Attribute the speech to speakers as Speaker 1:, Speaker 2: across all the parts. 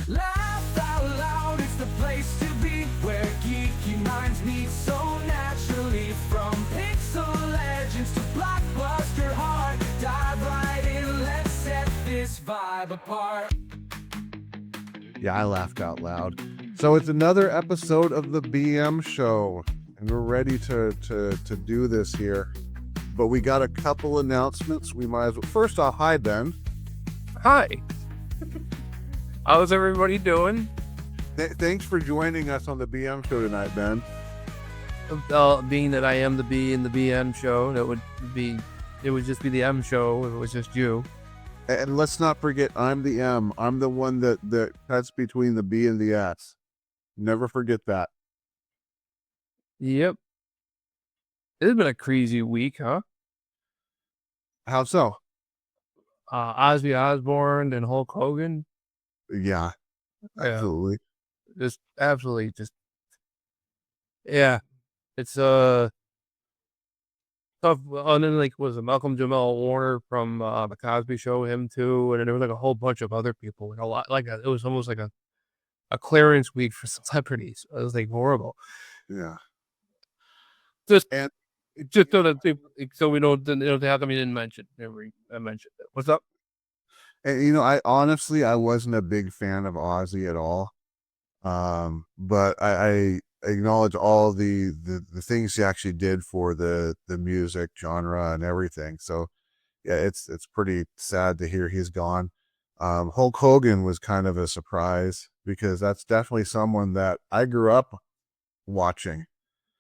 Speaker 1: Laugh out loud, it's the place to be, where geeky minds meet so naturally. From pixel legends to blockbuster heart, dive right in, let's set this vibe apart.
Speaker 2: Yeah, I laughed out loud. So it's another episode of the BM show, and we're ready to do this here. But we got a couple announcements. We might as well. First off, hi Ben.
Speaker 3: Hi. How's everybody doing?
Speaker 2: Thanks for joining us on the BM show tonight, Ben.
Speaker 3: Being that I am the B in the BM show, it would just be the M show if it was just you.
Speaker 2: And let's not forget, I'm the M. I'm the one that cuts between the B and the S. Never forget that.
Speaker 3: Yep. It's been a crazy week, huh?
Speaker 2: How so?
Speaker 3: Ozzy Osbourne and Hulk Hogan.
Speaker 2: Yeah, absolutely.
Speaker 3: Just absolutely yeah. It's tough. And then was it Malcolm Jamal Warner from the Cosby Show, him too, and then there was a whole bunch of other people, and a lot it was almost like a clearance week for celebrities. It was horrible.
Speaker 2: Yeah.
Speaker 3: Just so that so we don't how come you didn't mention? I mentioned it. What's up?
Speaker 2: And I honestly wasn't a big fan of Ozzy at all. But I acknowledge all the things he actually did for the music genre and everything. So yeah, it's pretty sad to hear he's gone. Hulk Hogan was kind of a surprise because that's definitely someone that I grew up watching.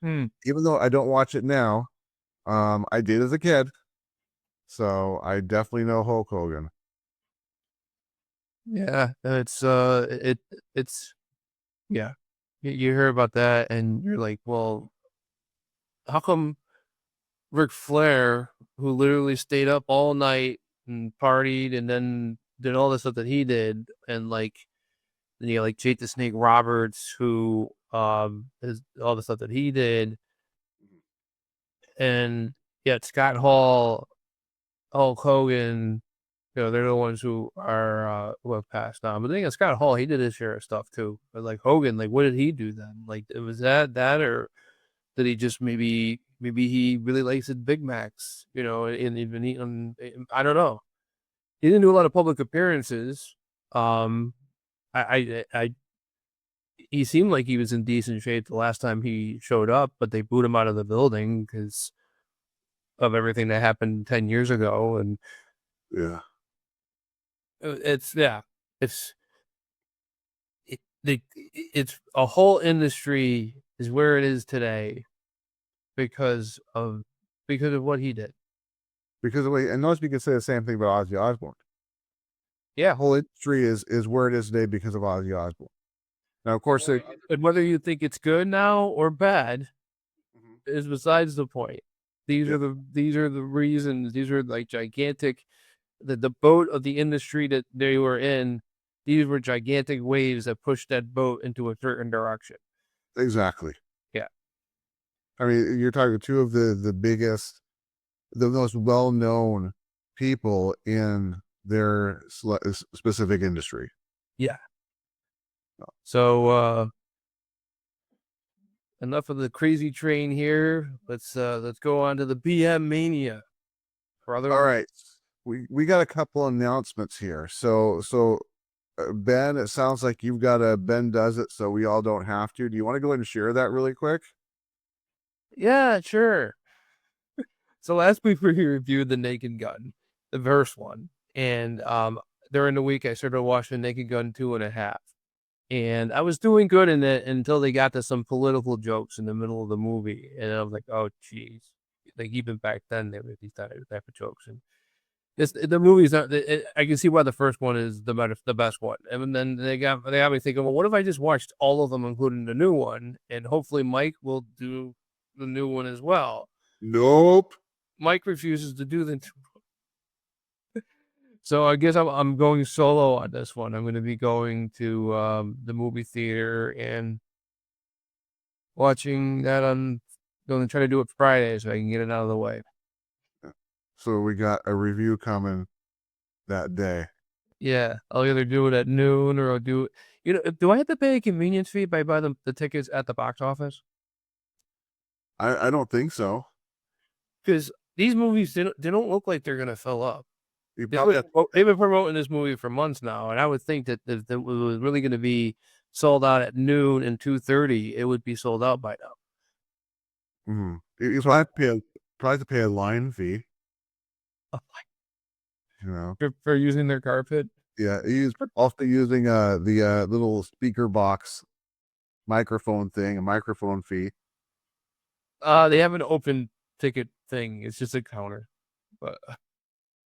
Speaker 2: Even though I don't watch it now, I did as a kid. So I definitely know Hulk Hogan.
Speaker 3: Yeah, it's yeah. You hear about that and you're like, well, how come Ric Flair, who literally stayed up all night and partied and then did all the stuff that he did, and then you Jake the Snake Roberts, who is all the stuff that he did, and yet Scott Hall, Hulk Hogan, they're the ones who are who have passed on. But the thing is, Scott Hall, he did his share of stuff too. But Hogan, what did he do then? Was that or did he just maybe he really likes his Big Macs, and even eating? I don't know. He didn't do a lot of public appearances. He seemed like he was in decent shape the last time he showed up, but they booed him out of the building because of everything that happened 10 years ago. And
Speaker 2: yeah,
Speaker 3: it's a whole industry is where it is today because of what he did.
Speaker 2: Because of and most people can say the same thing about Ozzy Osbourne.
Speaker 3: Yeah,
Speaker 2: whole industry is where it is today because of Ozzy Osbourne. Now, of course,
Speaker 3: and whether you think it's good now or bad is besides the point. These are the reasons. These are gigantic. The boat of the industry that they were in. These were gigantic waves that pushed that boat into a certain direction.
Speaker 2: Exactly.
Speaker 3: Yeah.
Speaker 2: I mean, you're talking two of the biggest, the most well-known people in their specific industry.
Speaker 3: Yeah. So enough of the crazy train here. Let's go on to the BM mania.
Speaker 2: All right. We got a couple announcements here. So Ben, it sounds like you've got a Ben Does It So We All Don't Have To. Do you want to go ahead and share that really quick?
Speaker 3: Yeah, sure. So last week we reviewed The Naked Gun, the first one. And during the week I started watching Naked Gun 2.5. And I was doing good in it until they got to some political jokes in the middle of the movie. And I was like, oh, geez. Even back then, they were these type of jokes. And the movie's not. I can see why the first one is the best one. And then they got me thinking, well, what if I just watched all of them, including the new one? And hopefully Mike will do the new one as well.
Speaker 2: Nope.
Speaker 3: Mike refuses to do the. So I guess I'm going solo on this one. I'm going to be going to the movie theater and watching that on. Going to try to do it Friday so I can get it out of the way.
Speaker 2: So we got a review coming that day.
Speaker 3: Yeah, I'll either do it at noon or I'll do it. Do I have to pay a convenience fee if I buy the tickets at the box office?
Speaker 2: I don't think so.
Speaker 3: Because these movies they don't look like they're gonna fill up.
Speaker 2: You probably have,
Speaker 3: They've been promoting this movie for months now, and I would think that if it was really gonna be sold out at noon and 2:30, it would be sold out by now.
Speaker 2: you probably have to pay a line fee.
Speaker 3: Oh,
Speaker 2: You know,
Speaker 3: for using their carpet.
Speaker 2: yeah. He's also using the little speaker box microphone thing, a microphone fee.
Speaker 3: They have an open ticket thing. It's just a counter. But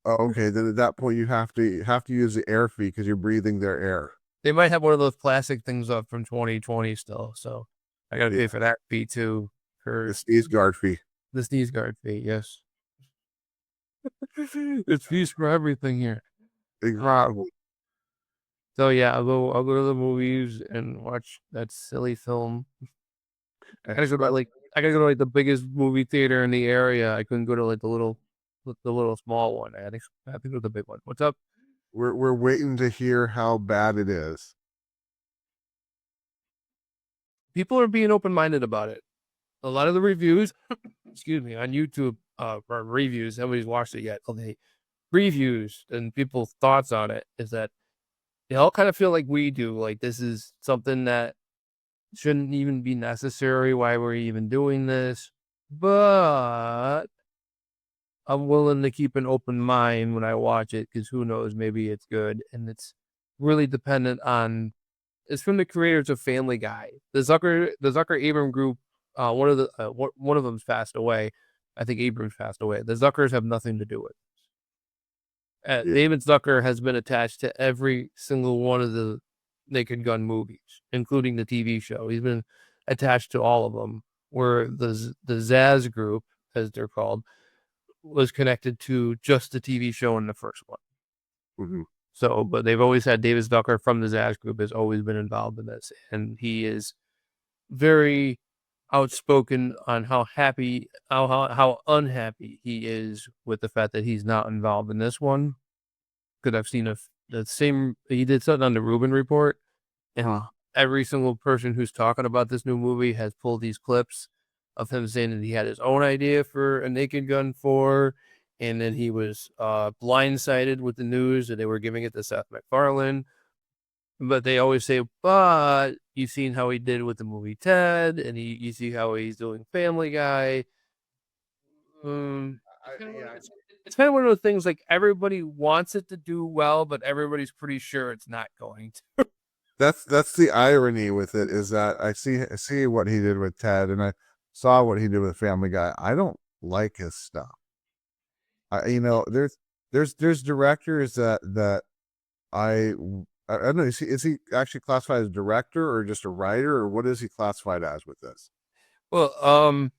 Speaker 2: Oh, okay. Then at that point, you have to use the air fee because you're breathing their air.
Speaker 3: they might have one of those plastic things up from 2020 still, so I gotta pay
Speaker 2: Yeah.
Speaker 3: for that fee too. For
Speaker 2: The sneeze guard fee.
Speaker 3: the sneeze guard fee, yes. It's fees for everything here.
Speaker 2: Exactly.
Speaker 3: So yeah, I'll go to the movies and watch that silly film. I gotta go to like the biggest movie theater in the area. I couldn't go to like the little small one. I had to go to the big one. What's up?
Speaker 2: We're waiting to hear how bad it is.
Speaker 3: People are being open minded about it. A lot of the reviews, excuse me, on YouTube, or reviews, nobody's watched it yet. Okay, reviews and people's thoughts on it is that they all kind of feel like we do. Like this is something that shouldn't even be necessary. Why we're even doing this? But I'm willing to keep an open mind when I watch it because who knows, maybe it's good. And it's really dependent on. It's from the creators of Family Guy. The Zucker Abram group. One of them's passed away. I think Abrams passed away. The Zuckers have nothing to do with it.
Speaker 2: Yeah.
Speaker 3: David Zucker has been attached to every single one of the Naked Gun movies, including the TV show. He's been attached to all of them. Where the Zaz group, as they're called, was connected to just the TV show in the first one.
Speaker 2: Mhm.
Speaker 3: So, but they've always had David Zucker from the Zaz group has always been involved in this, and he is very outspoken on how unhappy he is with the fact that he's not involved in this one. Because I've seen the same. He did something on the Rubin Report, and every single person who's talking about this new movie has pulled these clips of him saying that he had his own idea for a Naked Gun 4, and then he was blindsided with the news that they were giving it to Seth MacFarlane. But they always say, but you've seen how he did with the movie Ted, and you see how he's doing Family Guy. It's kind of one of those things like everybody wants it to do well, but everybody's pretty sure it's not going to.
Speaker 2: That's the irony with it is that I see what he did with Ted and I saw what he did with Family Guy. I don't like his stuff. There's directors that I don't know. Is he actually classified as a director or just a writer or what is he classified as with this?
Speaker 3: Well,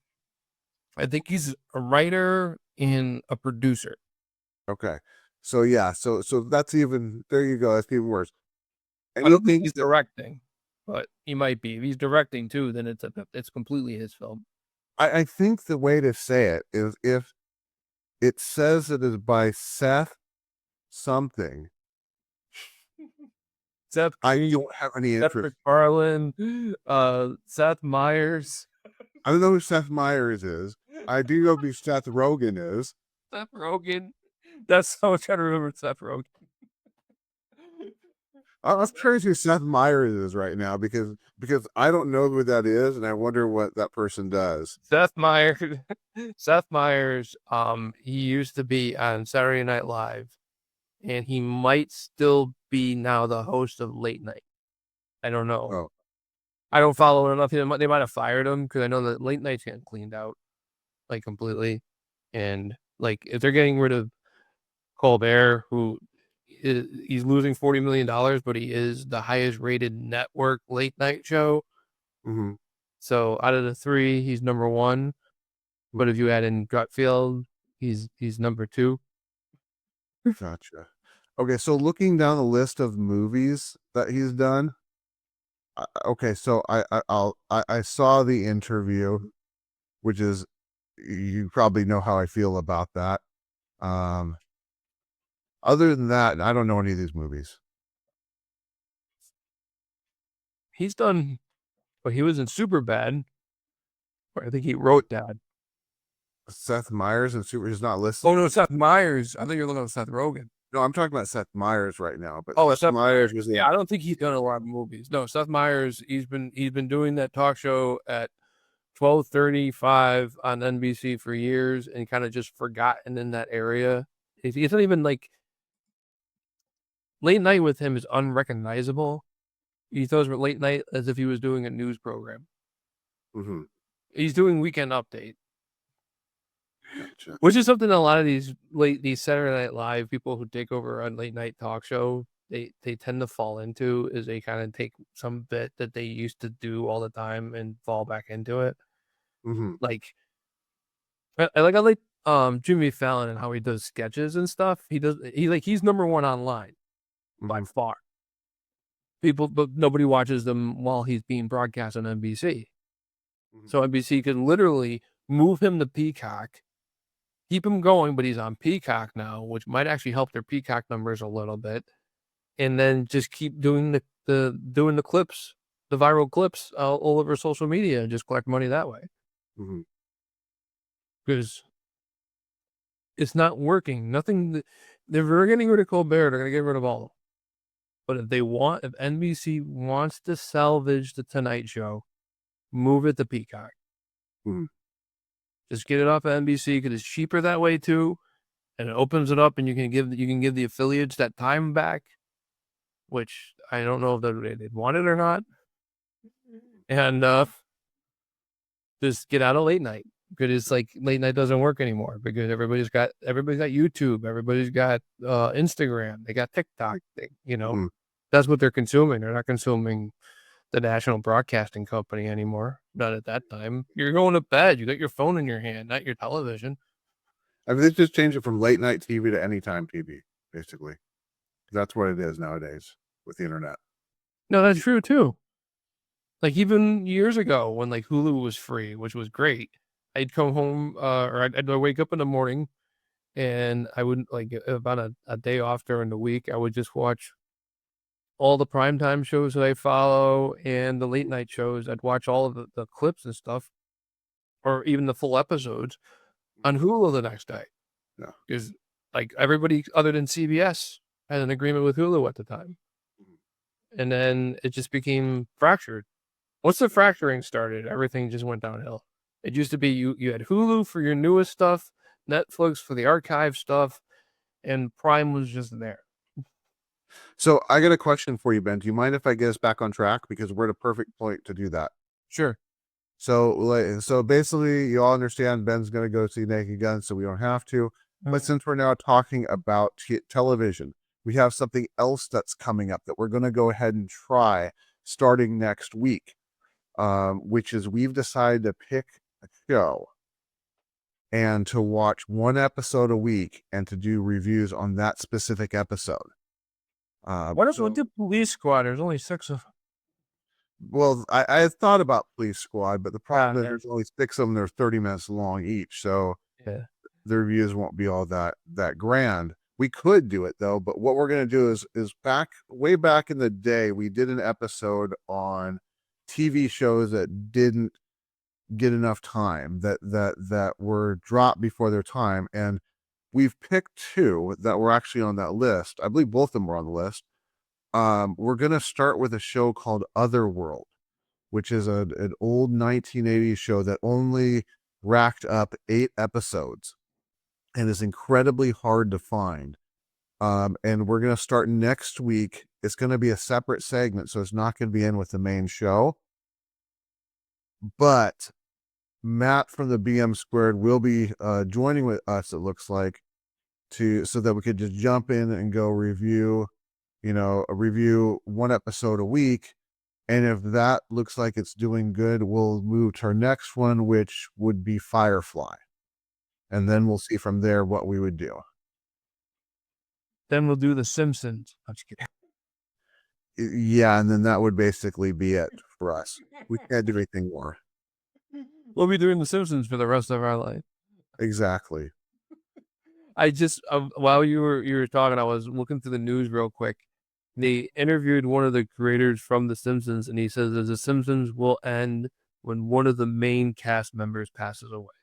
Speaker 3: I think he's a writer and a producer.
Speaker 2: Okay, so yeah, so that's even there. You go. That's even worse.
Speaker 3: I don't think he's directing, but he might be. If he's directing too, then it's completely his film.
Speaker 2: I think the way to say it is if it says it is by Seth something. I don't have any
Speaker 3: Seth
Speaker 2: interest.
Speaker 3: MacFarlane, Seth Meyers.
Speaker 2: I don't know who Seth Meyers is. I do know who Seth Rogen is.
Speaker 3: Seth Rogen. That's how I'm trying to remember Seth Rogen.
Speaker 2: I'm curious who Seth Meyers is right now because I don't know who that is, and I wonder what that person does.
Speaker 3: Seth Meyers. Seth Meyers. He used to be on Saturday Night Live, and he might still be now the host of Late Night. I don't know.
Speaker 2: Oh,
Speaker 3: I don't follow enough. They might have fired him because I know that Late Night's getting cleaned out like completely, and like if they're getting rid of Colbert, who he's losing $40 million, but he is the highest rated network late night show.
Speaker 2: mm-hmm.
Speaker 3: So out of the three, he's number one. But if you add in Gutfield, he's number two.
Speaker 2: Gotcha. Okay, so looking down the list of movies that he's done. Okay, so I saw The Interview, which is you probably know how I feel about that. Other than that, I don't know any of these movies.
Speaker 3: He's done, but he was in Superbad, where I think he wrote that.
Speaker 2: Seth Meyers and Super is not listed.
Speaker 3: Oh no, Seth Meyers. I think you're looking at Seth Rogen.
Speaker 2: No, I'm talking about Seth Meyers right now. But
Speaker 3: Oh,
Speaker 2: Seth
Speaker 3: Seth
Speaker 2: Meyers was the
Speaker 3: Yeah, I don't think he's done a lot of movies. No, Seth Meyers. He's been doing that talk show at 12:35 on NBC for years, and kind of just forgotten in that area. It's not even like late night with him is unrecognizable. He throws late night as if he was doing a news program.
Speaker 2: Mm-hmm.
Speaker 3: He's doing Weekend Update,
Speaker 2: Gotcha.
Speaker 3: which is something a lot of these Saturday Night Live people who take over a late night talk show, they tend to fall into, is they kind of take some bit that they used to do all the time and fall back into it.
Speaker 2: Mm-hmm.
Speaker 3: Like I like Jimmy Fallon and how he does sketches and stuff. He's number one online by far. But nobody watches them while he's being broadcast on NBC.
Speaker 2: Mhm.
Speaker 3: So NBC can literally move him to Peacock, keep him going, but he's on Peacock now, which might actually help their Peacock numbers a little bit, and then just keep doing the clips, the viral clips all over social media, and just collect money that way.
Speaker 2: Mm-hmm.
Speaker 3: Because it's not working. Nothing. They're getting rid of Colbert. They're gonna get rid of all of them. But if NBC wants to salvage the Tonight Show, move it to Peacock.
Speaker 2: Mhm.
Speaker 3: Just get it off of NBC because it's cheaper that way too, and it opens it up, and you can give the affiliates that time back, which I don't know if they'd want it or not. And just get out of late night, because it's like late night doesn't work anymore because everybody's got YouTube, everybody's got Instagram, they got TikTok.
Speaker 2: Mhm.
Speaker 3: That's what they're consuming. They're not consuming the national broadcasting company anymore. Not at that time. You're going to bed. You got your phone in your hand, not your television.
Speaker 2: I mean, they just changed it from late night TV to anytime TV, basically. That's what it is nowadays with the internet.
Speaker 3: No, that's true too. Like even years ago when like Hulu was free, which was great, I'd come home or I'd wake up in the morning, and I would like about a day off during the week, I would just watch all the primetime shows that I follow and the late night shows. I'd watch all of the clips and stuff, or even the full episodes on Hulu the next day.
Speaker 2: Yeah.
Speaker 3: Because like everybody other than CBS had an agreement with Hulu at the time. And then it just became fractured. Once the fracturing started, everything just went downhill. It used to be you had Hulu for your newest stuff, Netflix for the archive stuff, and Prime was just there.
Speaker 2: So I got a question for you, Ben. Do you mind if I get us back on track? Because we're at a perfect point to do that.
Speaker 3: Sure.
Speaker 2: So basically, you all understand Ben's going to go see Naked Gun, so we don't have to. But since we're now talking about television, we have something else that's coming up that we're going to go ahead and try starting next week, which is we've decided to pick a show and to watch one episode a week and to do reviews on that specific episode.
Speaker 3: What if we do Police Squad? There's only 6 of them.
Speaker 2: Well, I thought about Police Squad, but the problem is there's only 6 of them. They're 30 minutes long each, so
Speaker 3: Yeah.
Speaker 2: the reviews won't be all that grand. We could do it though, but what we're going to do is way back in the day, we did an episode on TV shows that didn't get enough time, that were dropped before their time, and we've picked 2 that were actually on that list. I believe both of them were on the list. We're going to start with a show called Otherworld, which is an old 1980s show that only racked up 8 episodes and is incredibly hard to find. And we're going to start next week. It's going to be a separate segment, so it's not going to be in with the main show. But Matt from the BM Squared will be joining with us, it looks like, so that we could just jump in and go review one episode a week. And if that looks like it's doing good, we'll move to our next one, which would be Firefly. And then we'll see from there what we would do.
Speaker 3: Then we'll do The Simpsons. I'm just kidding.
Speaker 2: Yeah, and then that would basically be it for us. We can't do anything more.
Speaker 3: We'll be doing The Simpsons for the rest of our life.
Speaker 2: Exactly.
Speaker 3: I just while you were talking, I was looking through the news real quick. They interviewed one of the creators from The Simpsons, and he says that The Simpsons will end when one of the main cast members passes away.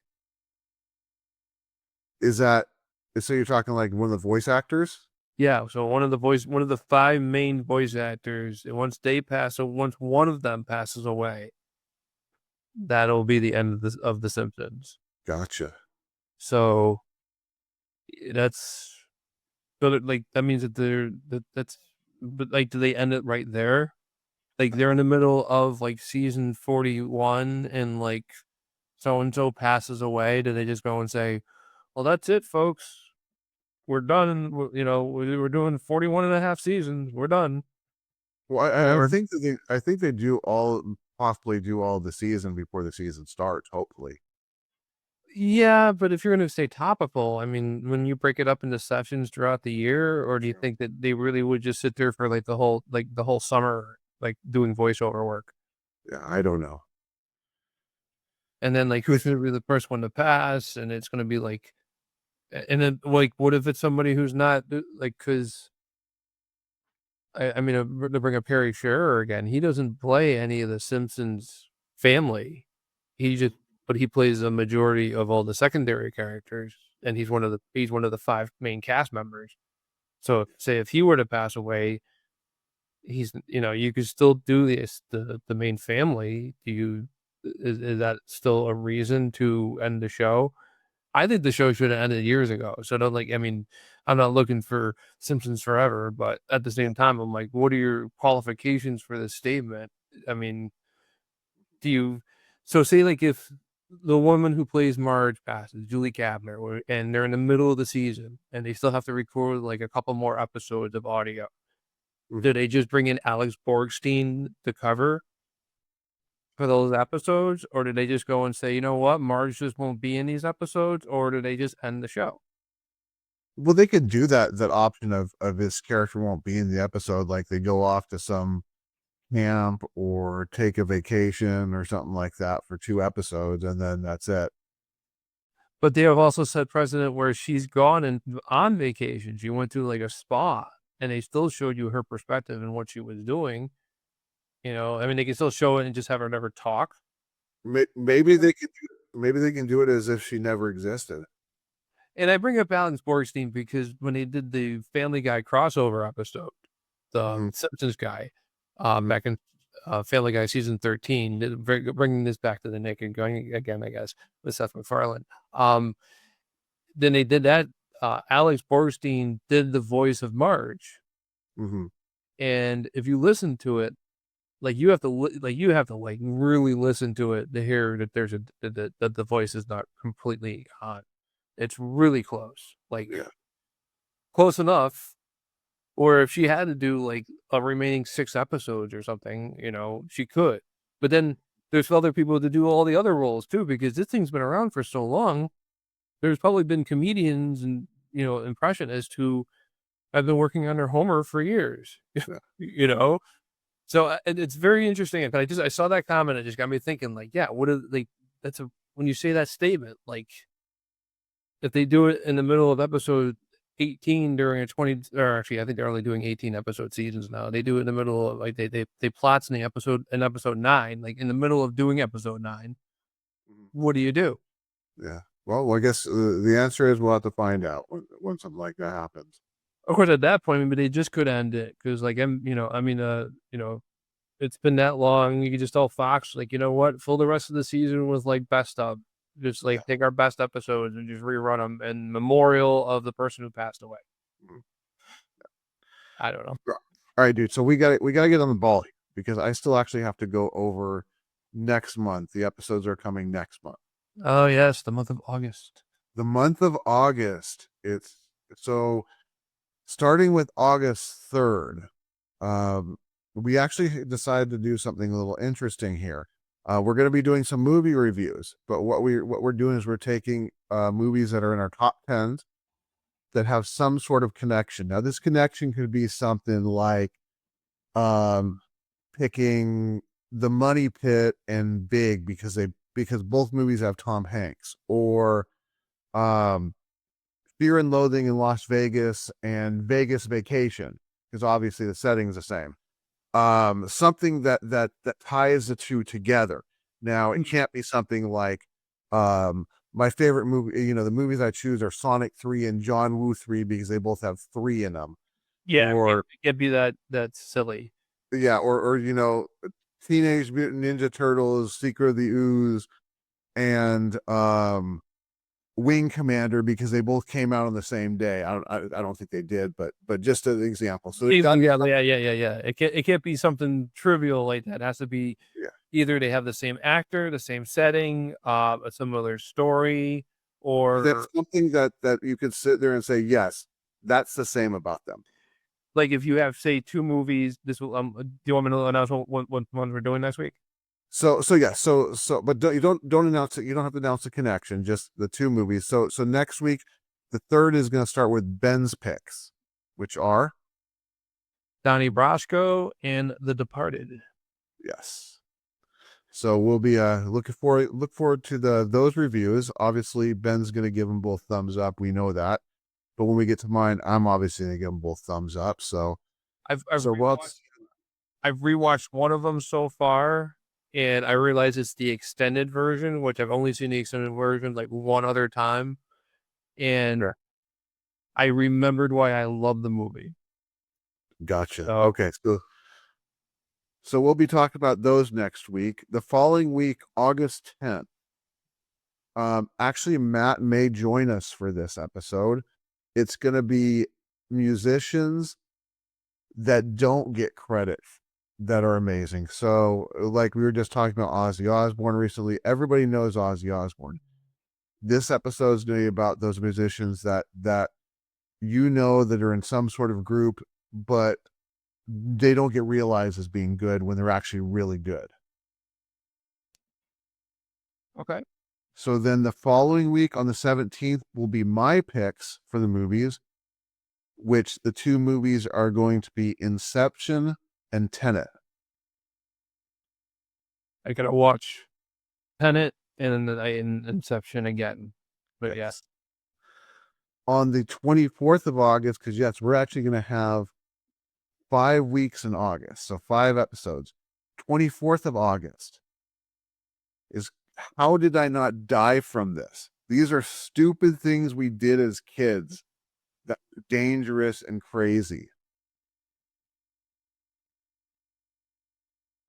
Speaker 2: Is that so? You're talking like one of the voice actors?
Speaker 3: Yeah, so one of the 5 main voice actors, once one of them passes away, that'll be the end of The Simpsons.
Speaker 2: Gotcha.
Speaker 3: So that's but like that means that's but like do they end it right there? Like they're in the middle of like season 41 and like so and so passes away. Do they just go and say, "Well, that's it, folks. We're done. We're doing 41 and a half seasons. We're done."
Speaker 2: Well, I
Speaker 3: Or
Speaker 2: think that I think they possibly do all the season before the season starts. Hopefully,
Speaker 3: yeah, but if you're going to stay topical, I mean, when you break it up into sessions throughout the year, or do you think that they really would just sit there for like the whole summer, like doing voiceover work?
Speaker 2: yeah, I don't know.
Speaker 3: And then like who's going to be the first one to pass? And it's going to be like, and then like, what if it's somebody who's not like, because I mean, to bring up Harry Shearer again, he doesn't play any of the Simpsons family. But he plays a majority of all the secondary characters, and he's one of the 5 main cast members. So, say if he were to pass away, you could still do the main family. Is that still a reason to end the show? I think the show should have ended years ago. So don't I mean, I'm not looking for Simpsons forever, but at the same time, I'm like, what are your qualifications for this statement? I mean, do you, so say like if the woman who plays Marge passes, Julie Kavner, and they're in the middle of the season and they still have to record like a couple more episodes of audio, do they just bring in Alex Borgstein to cover for those episodes, or did they just go and say, you know what, Marge just won't be in these episodes, or do they just end the show?
Speaker 2: Well, they could do that option of his character won't be in the episode, like they go off to some camp or take a vacation or something like that for 2 episodes, and then that's it.
Speaker 3: But they have also set precedent where she's gone and on vacation. She went to like a spa, and they still showed you her perspective and what she was doing. I mean, they can still show it and just have her never talk.
Speaker 2: Maybe they could. Maybe they can do it as if she never existed.
Speaker 3: And I bring up Alex Borgstein because when they did the Family Guy crossover episode, the Simpsons guy, back in Family Guy season 13, bringing this back to the Nick and going again, I guess, with Seth MacFarlane. Then they did that. Alex Borgstein did the voice of Marge, and if you listen to it, like you have to like really listen to it to hear that that the voice is not completely on. It's really close, like close enough. Or if she had to do like a remaining 6 episodes or something, she could. But then there's other people to do all the other roles too, because this thing's been around for so long. There's probably been comedians and impressionists who have been working on their Homer for years. So it's very interesting. And I saw that comment, it just got me thinking, like, yeah, when you say that statement, like, if they do it in the middle of episode 18 during a 20, or actually, I think they're only doing 18 episode seasons now. They do it in the middle of like they plots in episode 9, like in the middle of doing episode 9. What do you do?
Speaker 2: Yeah. Well, I guess the answer is we'll have to find out when something like that happens.
Speaker 3: Of course, at that point, but they just could end it because, like, it's been that long. You could just tell Fox, like, you know what, fill the rest of the season with like best of. Just like take our best episodes and just rerun them in memorial of the person who passed away. I don't know.
Speaker 2: All right, dude. So we got to get on the ball here because I still actually have to go over next month. The episodes are coming next month.
Speaker 3: Oh yes, the month of August.
Speaker 2: The month of August. It's so starting with August 3rd. We actually decided to do something a little interesting here. We're going to be doing some movie reviews, but what we're doing is we're taking movies that are in our top 10s that have some sort of connection. Now, this connection could be something like picking The Money Pit and Big because both movies have Tom Hanks, or Fear and Loathing in Las Vegas and Vegas Vacation, because obviously the setting's the same. Something that ties the two together. Now it can't be something like my favorite movie, you know, the movies I choose are Sonic 3 and John Woo 3 because they both have 3 in them.
Speaker 3: Yeah,
Speaker 2: Or
Speaker 3: it can't be that silly.
Speaker 2: yeah, or you know, Teenage Mutant Ninja Turtles, Secret of the Ooze, and Wing Commander because they both came out on the same day. I don't think they did, but just as an example. So
Speaker 3: Yeah, yeah. It can't be something trivial like that. It has to be
Speaker 2: yeah,
Speaker 3: either they have the same actor, the same setting, a similar story, or
Speaker 2: that's something that you could sit there and say, yes, that's the same about them.
Speaker 3: like if you have, say, 2 movies, this will, do you want me to announce what one we're doing next week?
Speaker 2: So yeah, but don't announce it. You don't have to announce the connection, just the 2 movies. So next week, the third is going to start with Ben's picks, which are
Speaker 3: Donnie Brasco and The Departed.
Speaker 2: yes. So we'll be look forward to those reviews. Obviously, Ben's going to give them both thumbs up. We know that. But when we get to mine, I'm obviously going to give them both thumbs up. So
Speaker 3: I've rewatched one of them so far, and I realize it's the extended version, which I've only seen the extended version like one other time, and
Speaker 2: Sure.
Speaker 3: I remembered why I love the movie.
Speaker 2: Gotcha.
Speaker 3: So
Speaker 2: Okay. So we'll be talking about those next week. The following week, August 10th. Actually, Matt may join us for this episode. It's going to be musicians that don't get credit that are amazing. So, like we were just talking about Ozzy Osbourne recently. Everybody knows Ozzy Osbourne. This episode is going to be about those musicians that you know that are in some sort of group, but they don't get realized as being good when they're actually really good.
Speaker 3: okay.
Speaker 2: So then the following week on the 17th will be my picks for the movies, which the 2 movies are going to be Inception and Tenet.
Speaker 3: I gotta watch Tenet and Inception again. But
Speaker 2: Yes. On the 24th of August, because yes, we're actually going to have 5 weeks in August, so 5 episodes. 24th of August is How Did I Not Die From This? These are stupid things we did as kids that are dangerous and crazy.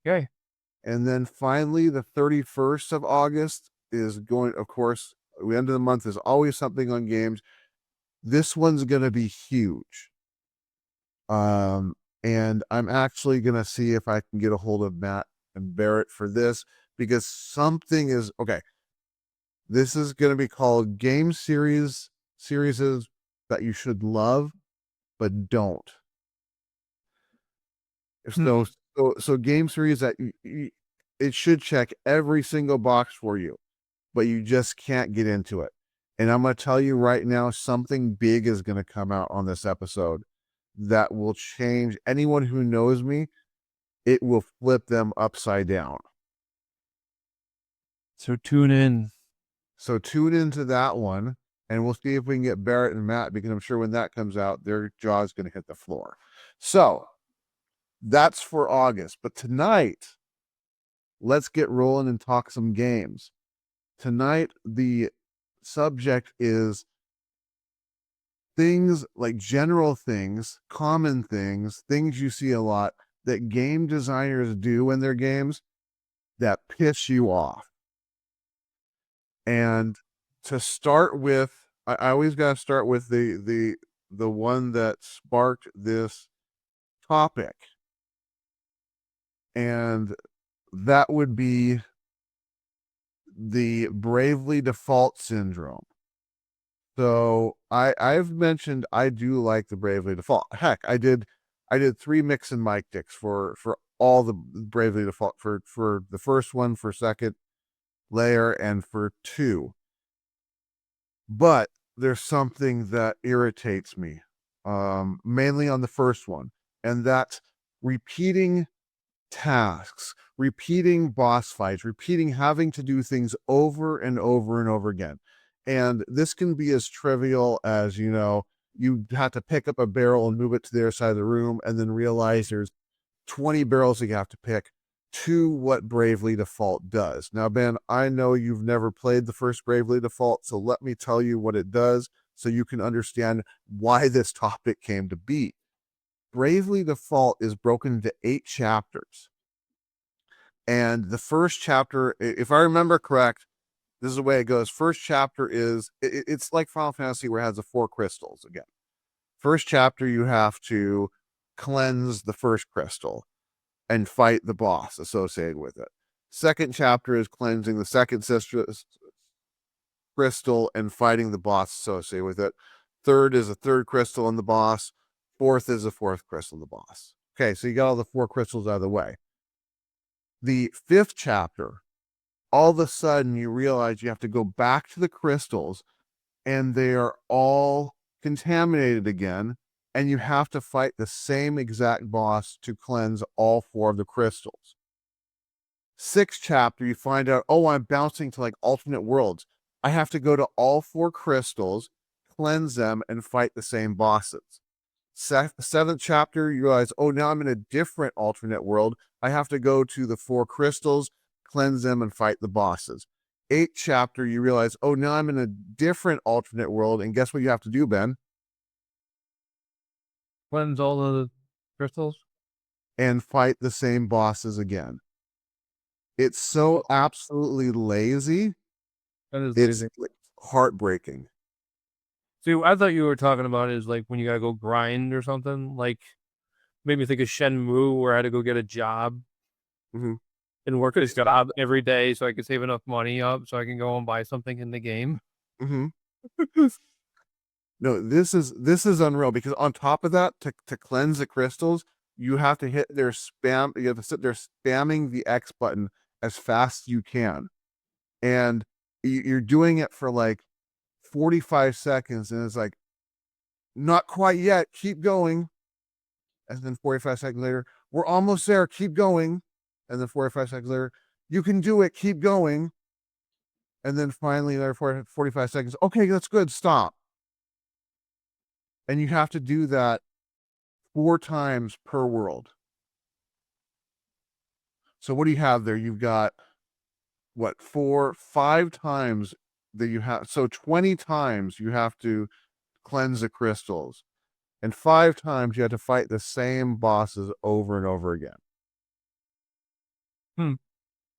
Speaker 3: Okay.
Speaker 2: And then finally, the 31st of August is going, of course, the end of the month is always something on games. This one's going to be huge. And I'm actually going to see if I can get a hold of Matt and Barrett for this because something is okay. This is going to be called Game Series that you should love, but don't. So game series that it should check every single box for you, but you just can't get into it. And I'm going to tell you right now, something big is going to come out on this episode that will change anyone who knows me. It will flip them upside down.
Speaker 3: So tune in.
Speaker 2: So tune into that one, and we'll see if we can get Barrett and Matt, because I'm sure when that comes out, their jaw's going to hit the floor. So that's for August. But tonight, let's get rolling and talk some games. Tonight, the subject is things like general things, common things, things you see a lot that game designers do in their games that piss you off. And to start with, I always got to start with the one that sparked this topic. And that would be the Bravely Default syndrome. So I've mentioned I do like the Bravely Default. Heck, I did 3 mix and mic dicks for all the Bravely Default for the first one, for second layer, and for 2. But there's something that irritates me, mainly on the first one, and that's repeating tasks, repeating boss fights, repeating having to do things over and over and over again. And this can be as trivial as, you have to pick up a barrel and move it to the other side of the room and then realize there's 20 barrels that you have to pick, to what Bravely Default does. Now, Ben, I know you've never played the first Bravely Default, so let me tell you what it does so you can understand why this topic came to be. Bravely Default is broken into 8 chapters. And the first chapter, if I remember correct, this is the way it goes. First chapter is, it's like Final Fantasy where it has the 4 crystals again. First chapter, you have to cleanse the first crystal and fight the boss associated with it. Second chapter is cleansing the second crystal and fighting the boss associated with it. Third is a third crystal and the boss. Fourth is a fourth crystal and the boss. Okay, so you got all the 4 crystals out of the way. The 5th chapter, all of a sudden you realize you have to go back to the crystals and they are all contaminated again, and you have to fight the same exact boss to cleanse all 4 of the crystals. 6th chapter, you find out, oh, I'm bouncing to like alternate worlds. I have to go to all 4 crystals, cleanse them, and fight the same bosses. 7th chapter, you realize, oh, now I'm in a different alternate world. I have to go to the 4 crystals, cleanse them, and fight the bosses. 8th chapter, you realize, oh, now I'm in a different alternate world, and guess what you have to do, Ben?
Speaker 3: Cleanse all the crystals.
Speaker 2: And fight the same bosses again. It's so absolutely lazy.
Speaker 3: That is
Speaker 2: It's
Speaker 3: lazy.
Speaker 2: heartbreaking.
Speaker 3: See, I thought you were talking about is like when you gotta go grind or something. Like, made me think of Shenmue, where I had to go get a job
Speaker 2: Mhm.
Speaker 3: and work this job every day so I could save enough money up so I can go and buy something in the game.
Speaker 2: Mm-hmm. No, this is unreal, because on top of that, to cleanse the crystals, you have to hit their spam. You have to sit there spamming the X button as fast as you can, and you're doing it for like 45 seconds, and it's like, not quite yet, keep going. And then 45 seconds later, we're almost there, keep going. And then 45 seconds later, you can do it, keep going. And then finally, another 45 seconds, okay, that's good, stop. And you have to do that 4 times per world. So what do you have there? You've got, what, 5 times that you have. So 20 times you have to cleanse the crystals. And 5 times you have to fight the same bosses over and over again.
Speaker 3: Hmm.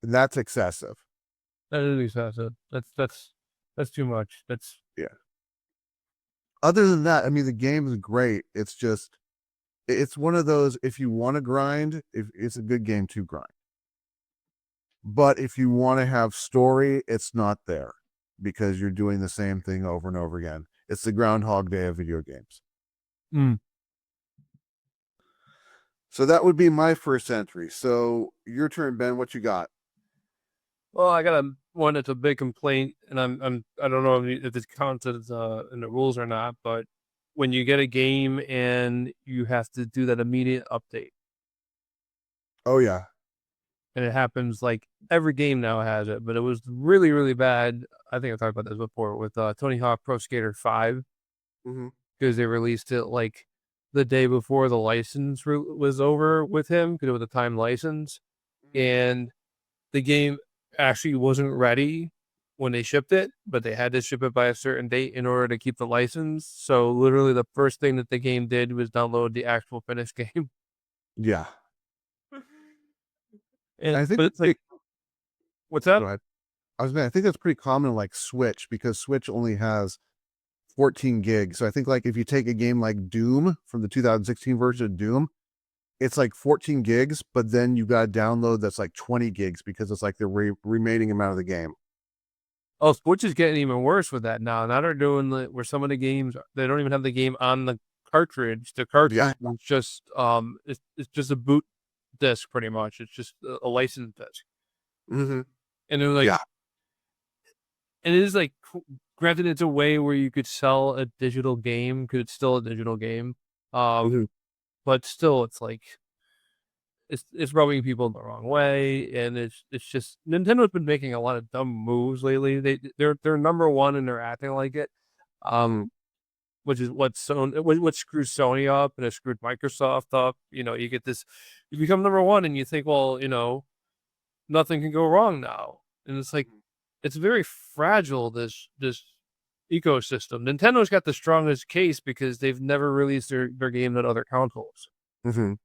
Speaker 2: And that's excessive.
Speaker 3: That is excessive. That's too much. That's
Speaker 2: Other than that, I mean, the game is great. It's just, it's one of those, if you want to grind, if it's a good game to grind. But if you want to have story, it's not there, because you're doing the same thing over and over again. It's the Groundhog Day of video games. So that would be my first entry. So your turn, Ben. What you got?
Speaker 3: Well, I got one that's a big complaint, and I don't know if this counts as in the rules or not, but when you get a game and you have to do that immediate update,
Speaker 2: Oh yeah.
Speaker 3: and it happens like every game now has it, but it was really, really bad. I think I've talked about this before with Tony Hawk Pro Skater 5,
Speaker 2: Mm-hmm.
Speaker 3: because they released it like the day before the license was over with him, because it was a time license, and the game actually wasn't ready when they shipped it, but they had to ship it by a certain date in order to keep the license. So literally the first thing that the game did was download the actual finished game.
Speaker 2: Yeah.
Speaker 3: And
Speaker 2: I think
Speaker 3: but it's like, what's that?
Speaker 2: go ahead. I think that's pretty common, like Switch, because Switch only has 14 gigs. So I think like if you take a game like Doom from the 2016 version of Doom, it's like 14 gigs, but then you got to download that's like 20 gigs because it's like the remaining amount of the game.
Speaker 3: Oh, Switch is getting even worse with that now. Now they're doing where some of the games, they don't even have the game on the cartridge. The cartridge
Speaker 2: Yeah.
Speaker 3: is just it's just a boot disc pretty much. It's just a license disc.
Speaker 2: Mm-hmm.
Speaker 3: And they're like,
Speaker 2: Yeah.
Speaker 3: and it is like, granted, it's a way where you could sell a digital game because it's still a digital game.
Speaker 2: Mhm.
Speaker 3: But still, it's like, it's rubbing people the wrong way, and it's just Nintendo's been making a lot of dumb moves lately. They're number one and they're acting like it. Which is what screws Sony up and it screwed Microsoft up. You get this, you become number one and you think, well, nothing can go wrong now. And it's like, it's very fragile, this ecosystem. Nintendo's got the strongest case because they've never released their game on other consoles.
Speaker 2: Mm-hmm.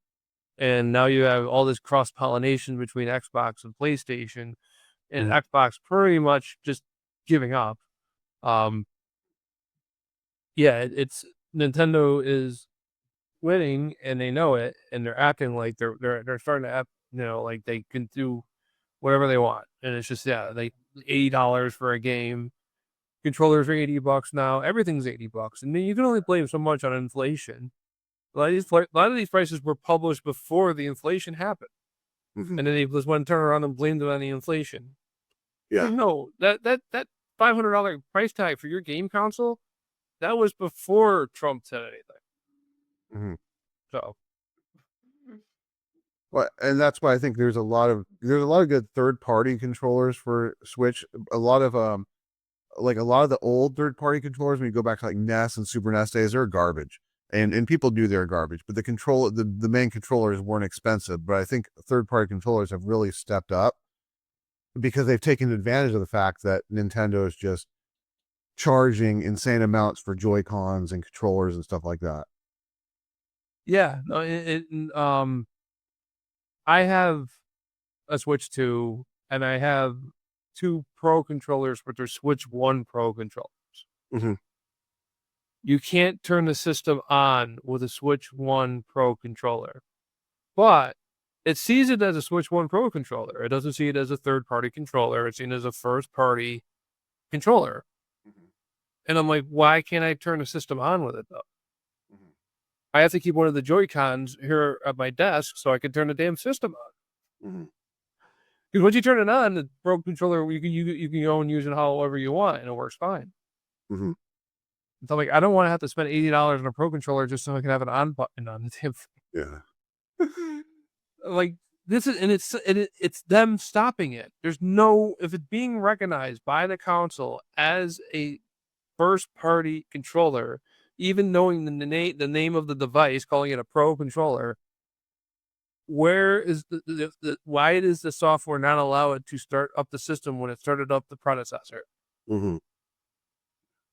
Speaker 3: And now you have all this cross-pollination between Xbox and PlayStation, and Xbox pretty much just giving up. Yeah, it's Nintendo is winning and they know it, and they're acting like they're starting to act, like they can do whatever they want. And it's just, yeah, like $80 for a game. Controllers are $80 now. Everything's $80. And then you can only blame so much on inflation. A lot of these prices were published before the inflation happened.
Speaker 2: Mm-hmm.
Speaker 3: And then they just went and turned around and blamed it on the inflation.
Speaker 2: Yeah.
Speaker 3: No, that $500 price tag for your game console, that was before Trump said anything.
Speaker 2: Mm-hmm.
Speaker 3: So,
Speaker 2: well, and that's why I think there's a lot of good third-party controllers for Switch. A lot of the old third-party controllers, when you go back to like NES and Super NES days, they're garbage. And people knew they're garbage, but the main controllers weren't expensive. But I think third-party controllers have really stepped up because they've taken advantage of the fact that Nintendo is just charging insane amounts for Joy-Cons and controllers and stuff like that.
Speaker 3: yeah, no, I have a Switch 2 and I have 2 Pro controllers, but they're Switch 1 Pro controllers.
Speaker 2: Mm-hmm.
Speaker 3: You can't turn the system on with a Switch 1 Pro controller, but it sees it as a Switch 1 Pro controller. It doesn't see it as a third-party controller. It's seen as a first-party controller. Mm-hmm. And I'm like, why can't I turn the system on with it, though? Mm-hmm. I have to keep one of the Joy-Cons here at my desk so I can turn the damn system on.
Speaker 2: Mm-hmm.
Speaker 3: Because once you turn it on, the Pro controller, you can go and use it however you want, and it works fine.
Speaker 2: Mm-hmm.
Speaker 3: So I'm like, I don't want to have to spend $80 on a Pro controller just so I can have an on button on the damn thing.
Speaker 2: Yeah.
Speaker 3: Like, this is, and it's them stopping it. There's no, if it's being recognized by the console as a first party controller, even knowing the name of the device, calling it a Pro controller, where is why does the software not allow it to start up the system when it started up the predecessor?
Speaker 2: Mm-hmm.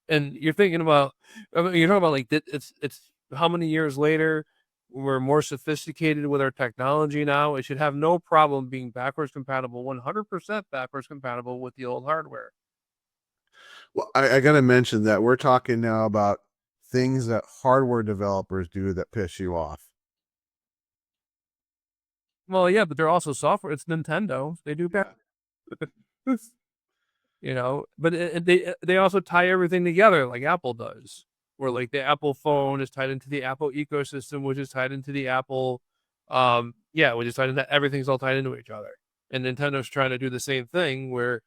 Speaker 3: And you're thinking about, you're talking about like, it's how many years later, we're more sophisticated with our technology now. It should have no problem being backwards compatible, 100% backwards compatible with the old hardware.
Speaker 2: Well, I got to mention that we're talking now about things that hardware developers do that piss you off.
Speaker 3: Well, yeah, but they're also software. It's Nintendo. They do that. But they also tie everything together like Apple does. Where like the Apple phone is tied into the Apple ecosystem, which is tied into the Apple, which is tied into, everything's all tied into each other. And Nintendo's trying to do the same thing where,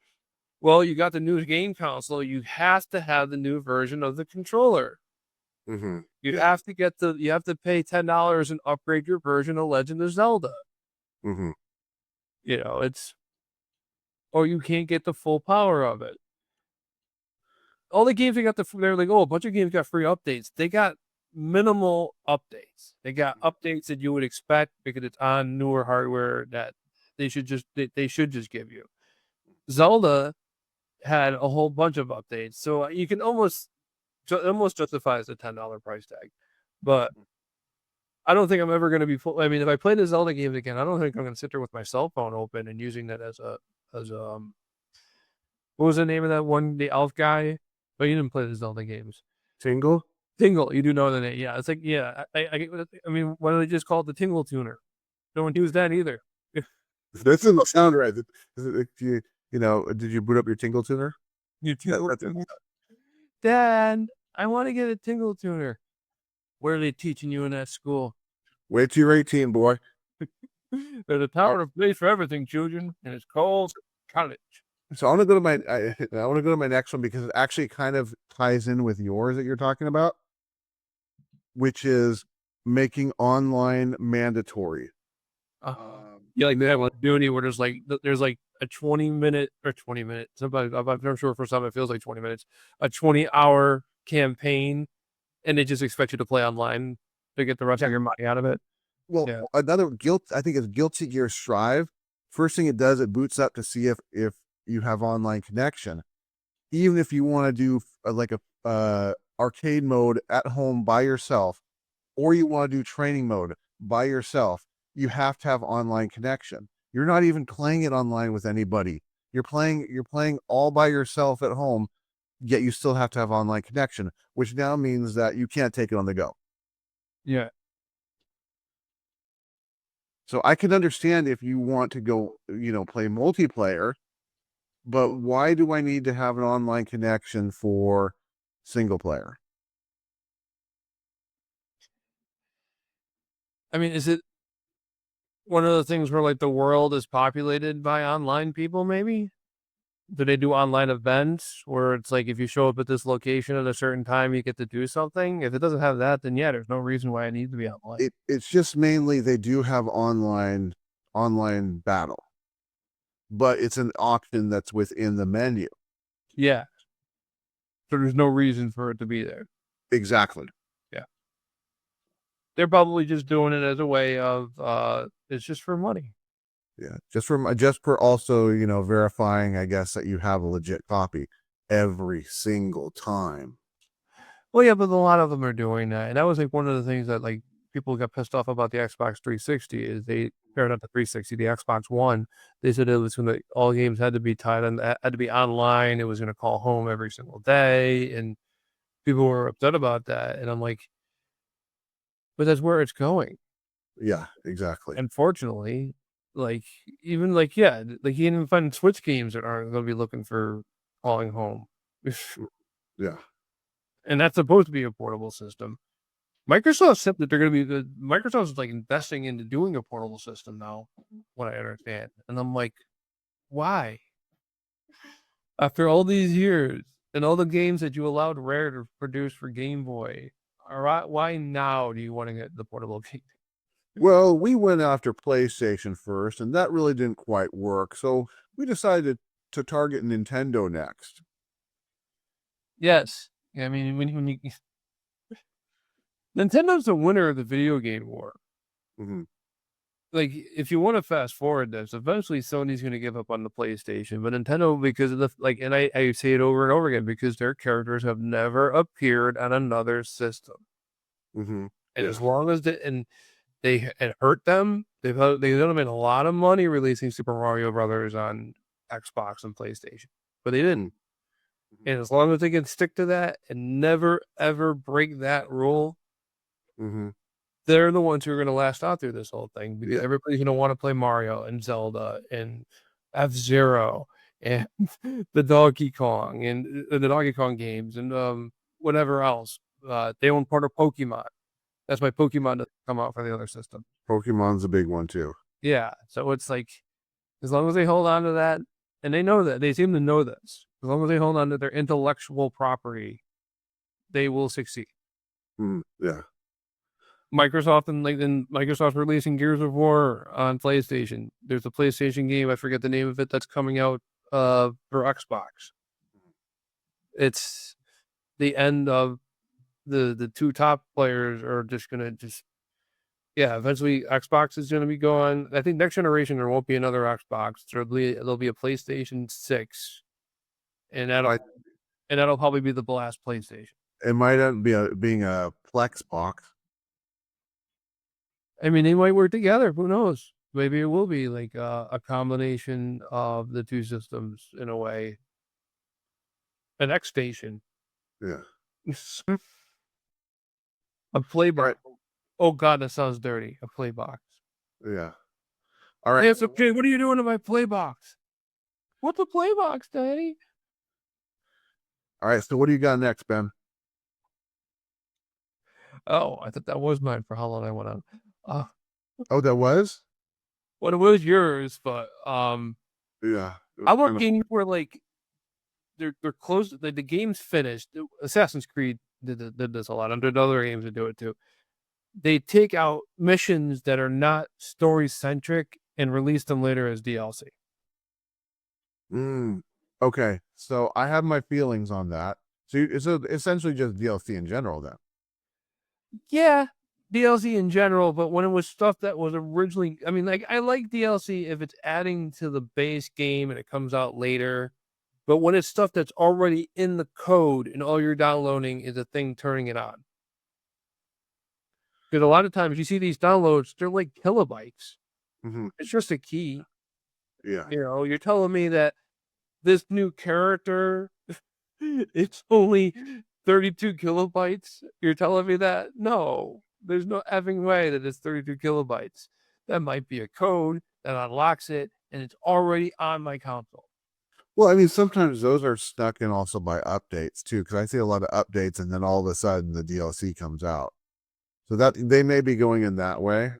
Speaker 3: well, you got the new game console, you have to have the new version of the controller.
Speaker 2: Mm-hmm.
Speaker 3: You have to pay $10 and upgrade your version of Legend of Zelda.
Speaker 2: Mm-hmm.
Speaker 3: Or you can't get the full power of it. All the games they're like, a bunch of games got free updates. They got minimal updates. They got updates that you would expect because it's on newer hardware that they should just give you. Zelda had a whole bunch of updates, so you can almost justifies the $10 price tag. But I don't think I'm ever going to be full. I mean, if I play the Zelda games again, I don't think I'm going to sit there with my cell phone open and using that as what was the name of that one, the elf guy? But you didn't play the Zelda games.
Speaker 2: Tingle?
Speaker 3: You do know the name. Yeah, it's like, yeah. I mean, why don't they just call it the Tingle Tuner? No one use that either.
Speaker 2: That doesn't sound right. Did you boot up your Tingle Tuner?
Speaker 3: Dad, I want to get a Tingle Tuner. What are they teaching you in that school?
Speaker 2: Wait till you're 18, boy.
Speaker 3: There's a tower of place for everything, children, and it's called college.
Speaker 2: So I want to go to my next one because it actually kind of ties in with yours that you're talking about, which is making online mandatory.
Speaker 3: Yeah, like they have like Dooney where there's like a 20-minute or 20-minute. Somebody, I'm sure for some it feels like 20 minutes, a 20-hour campaign, and they just expect you to play online to get the rest of your money out of it.
Speaker 2: Well,
Speaker 3: Yeah.
Speaker 2: another I think it's Guilty Gear Strive. First thing it does, it boots up to see if you have online connection. Even if you want to do like a arcade mode at home by yourself, or you want to do training mode by yourself, you have to have online connection. You're not even playing it online with anybody. You're playing all by yourself at home, yet you still have to have online connection, which now means that you can't take it on the go.
Speaker 3: Yeah.
Speaker 2: So I can understand if you want to go, play multiplayer, but why do I need to have an online connection for single player?
Speaker 3: I mean, is it one of the things where like the world is populated by online people? Maybe do they do online events where it's like if you show up at this location at a certain time, you get to do something? If it doesn't have that, then yeah, there's no reason why it needs to be online.
Speaker 2: It's just mainly they do have online battle, but it's an option that's within the menu.
Speaker 3: Yeah. So there's no reason for it to be there.
Speaker 2: Exactly.
Speaker 3: Yeah. They're probably just doing it as a way of it's just for money.
Speaker 2: Yeah, just for also verifying, I guess, that you have a legit copy every single time.
Speaker 3: Well, yeah, but a lot of them are doing that, and that was like one of the things that like people got pissed off about the Xbox 360 is they or not the 360, the Xbox One. They said it was gonna all games had to be tied and had to be online. It was gonna call home every single day, and people were upset about that. And I'm like, but that's where it's going.
Speaker 2: Yeah, exactly.
Speaker 3: Unfortunately, like even like yeah, like you can even find Switch games that aren't gonna be looking for calling home.
Speaker 2: Yeah.
Speaker 3: And that's supposed to be a portable system. Microsoft said that they're going to be good. Microsoft's like investing into doing a portable system now, what I understand. And I'm like, why? After all these years and all the games that you allowed Rare to produce for Game Boy, why now do you want to get the portable game?
Speaker 2: Well, we went after PlayStation first, and that really didn't quite work. So we decided to target Nintendo next.
Speaker 3: Yes. I mean, when you Nintendo's the winner of the video game war.
Speaker 2: Mm-hmm.
Speaker 3: Like, if you want to fast forward this, eventually Sony's going to give up on the PlayStation, but Nintendo, because of the like, and I say it over and over again, because their characters have never appeared on another system,
Speaker 2: Mm-hmm.
Speaker 3: and
Speaker 2: Yeah.
Speaker 3: as long as it hurt them, they've made a lot of money releasing Super Mario Brothers on Xbox and PlayStation, but they didn't. And as long as they can stick to that and never ever break that rule,
Speaker 2: Mm-hmm.
Speaker 3: they're the ones who are going to last out through this whole thing because
Speaker 2: Yeah.
Speaker 3: everybody's going to want to play Mario and Zelda and F-Zero and the Donkey Kong and the Donkey Kong games and whatever else. They own part of Pokemon. That's why Pokemon doesn't come out for the other system.
Speaker 2: Pokemon's a big one too.
Speaker 3: Yeah, so it's like as long as they hold on to that, and they know that they seem to know this. As long as they hold on to their intellectual property, they will succeed.
Speaker 2: Yeah.
Speaker 3: Microsoft releasing Gears of War on PlayStation. There's a PlayStation game, I forget the name of it, that's coming out for Xbox. It's the end of the two top players are just gonna eventually Xbox is gonna be gone. I think next generation there won't be another Xbox. There'll be a PlayStation 6, and that'll probably be the last PlayStation.
Speaker 2: It might end being a Plex box.
Speaker 3: I mean, they might work together. Who knows? Maybe it will be like a combination of the two systems in a way. An X station.
Speaker 2: Yeah.
Speaker 3: A play box.
Speaker 2: Right.
Speaker 3: Oh God, that sounds dirty. A play box.
Speaker 2: Yeah. All right.
Speaker 3: Hey, it's okay. What are you doing to my play box? What's a play box, Daddy?
Speaker 2: All right. So what do you got next, Ben?
Speaker 3: Oh, I thought that was mine for how long I went on.
Speaker 2: Oh, that was?
Speaker 3: Well, it was yours, but
Speaker 2: Yeah.
Speaker 3: I'm looking for like they're close. The game's finished. Assassin's Creed did this a lot. Under other games that do it too. they take out missions that are not story centric and release them later as DLC.
Speaker 2: Okay, so I have my feelings on that. So it's essentially just DLC in general then.
Speaker 3: Yeah, DLC in general, but when it was stuff that was originally, I mean, like I like DLC if it's adding to the base game and it comes out later. But when it's stuff that's already in the code and all you're downloading is a thing turning it on. Because a lot of times you see these downloads, they're like kilobytes. It's just a key.
Speaker 2: Yeah.
Speaker 3: You know, you're telling me that this new character, it's only 32 kilobytes. You're telling me that? No, there's no effing way that it's 32 kilobytes. That might be a code that unlocks it and it's already on my console.
Speaker 2: Well, I mean, sometimes those are stuck in also by updates too, because I see a lot of updates and then all of a sudden the DLC comes out. So that they may be going in that way.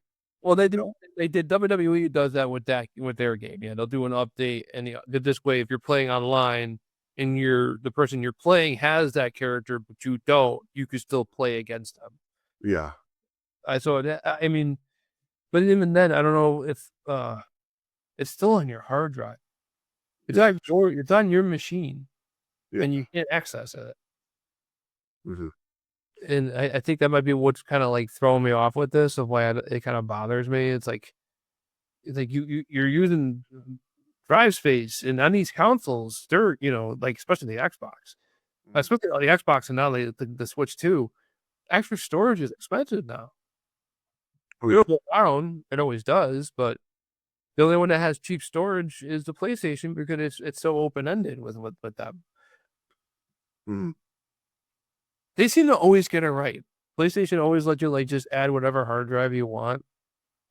Speaker 3: Well, they do. They did. WWE does that with their game. Yeah, they'll do an update, and this way, if you're playing online and the person you're playing has that character, but you don't, you can still play against them.
Speaker 2: Yeah.
Speaker 3: I mean, but even then, I don't know if it's still on your hard drive. It's on your machine, and you can't access it. And I think that might be what's kind of like throwing me off with this, of why it kind of bothers me. It's like you're using drive space, and on these consoles, they're like especially the Xbox, especially on the Xbox, and now the Switch too. Extra storage is expensive now. It'll go down, it always does, but the only one that has cheap storage is the PlayStation because it's so open ended with them. They seem to always get it right. PlayStation always let you like just add whatever hard drive you want.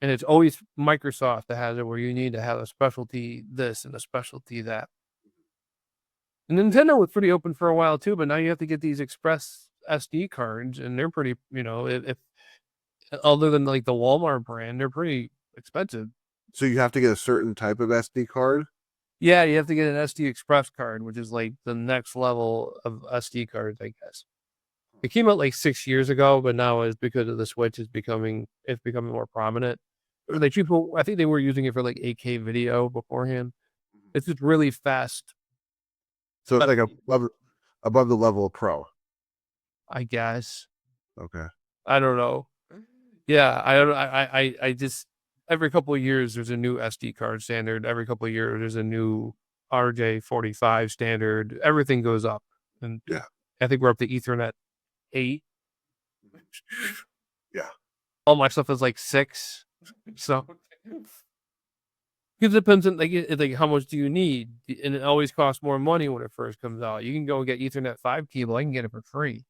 Speaker 3: And it's always Microsoft that has it where you need to have a specialty this and a specialty that. And Nintendo was pretty open for a while too, but now you have to get these express SD cards and they're pretty, if other than like the Walmart brand, they're pretty expensive.
Speaker 2: So you have to get a certain type of SD card?
Speaker 3: Yeah, you have to get an SD Express card, which is like the next level of SD cards, I guess. It came out like 6 years ago, but now is because of the Switch it's becoming more prominent. I think they were using it for like 8K video beforehand. It's just really fast.
Speaker 2: So it's like above the level of Pro.
Speaker 3: I guess.
Speaker 2: Okay.
Speaker 3: I don't know. Yeah, I just every couple of years there's a new SD card standard. Every couple of years there's a new RJ45 standard. Everything goes up. And
Speaker 2: yeah,
Speaker 3: I think we're up to Ethernet 8.
Speaker 2: Yeah.
Speaker 3: All my stuff is like 6. So it depends on like how much do you need, and it always costs more money when it first comes out. You can go and get Ethernet 5 cable. I can get it for free.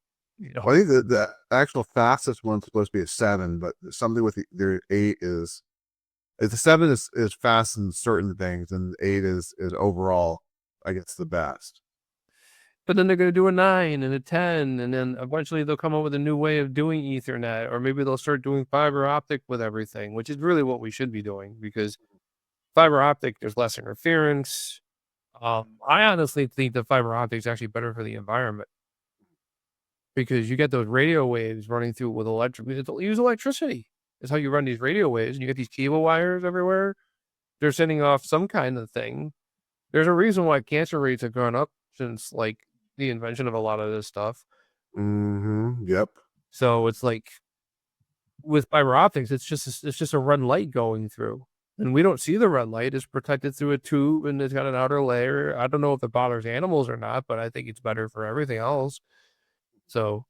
Speaker 2: Well, I think the actual fastest one's supposed to be a 7, but something with their 8 is the 7 is fast in certain things, and 8 is overall, I guess, the best.
Speaker 3: But then they're going to do a 9 and a 10, and then eventually they'll come up with a new way of doing Ethernet, or maybe they'll start doing fiber optic with everything, which is really what we should be doing, because fiber optic, there's less interference. I honestly think that fiber optic is actually better for the environment, because you get those radio waves running through with use electricity. It's how you run these radio waves, and you get these cable wires everywhere. They're sending off some kind of thing. There's a reason why cancer rates have gone up since like the invention of a lot of this stuff.
Speaker 2: Yep.
Speaker 3: So it's like with fiber optics, it's just a red light going through, and we don't see the red light. It's protected through a tube, and it's got an outer layer. I don't know if it bothers animals or not, but I think it's better for everything else. So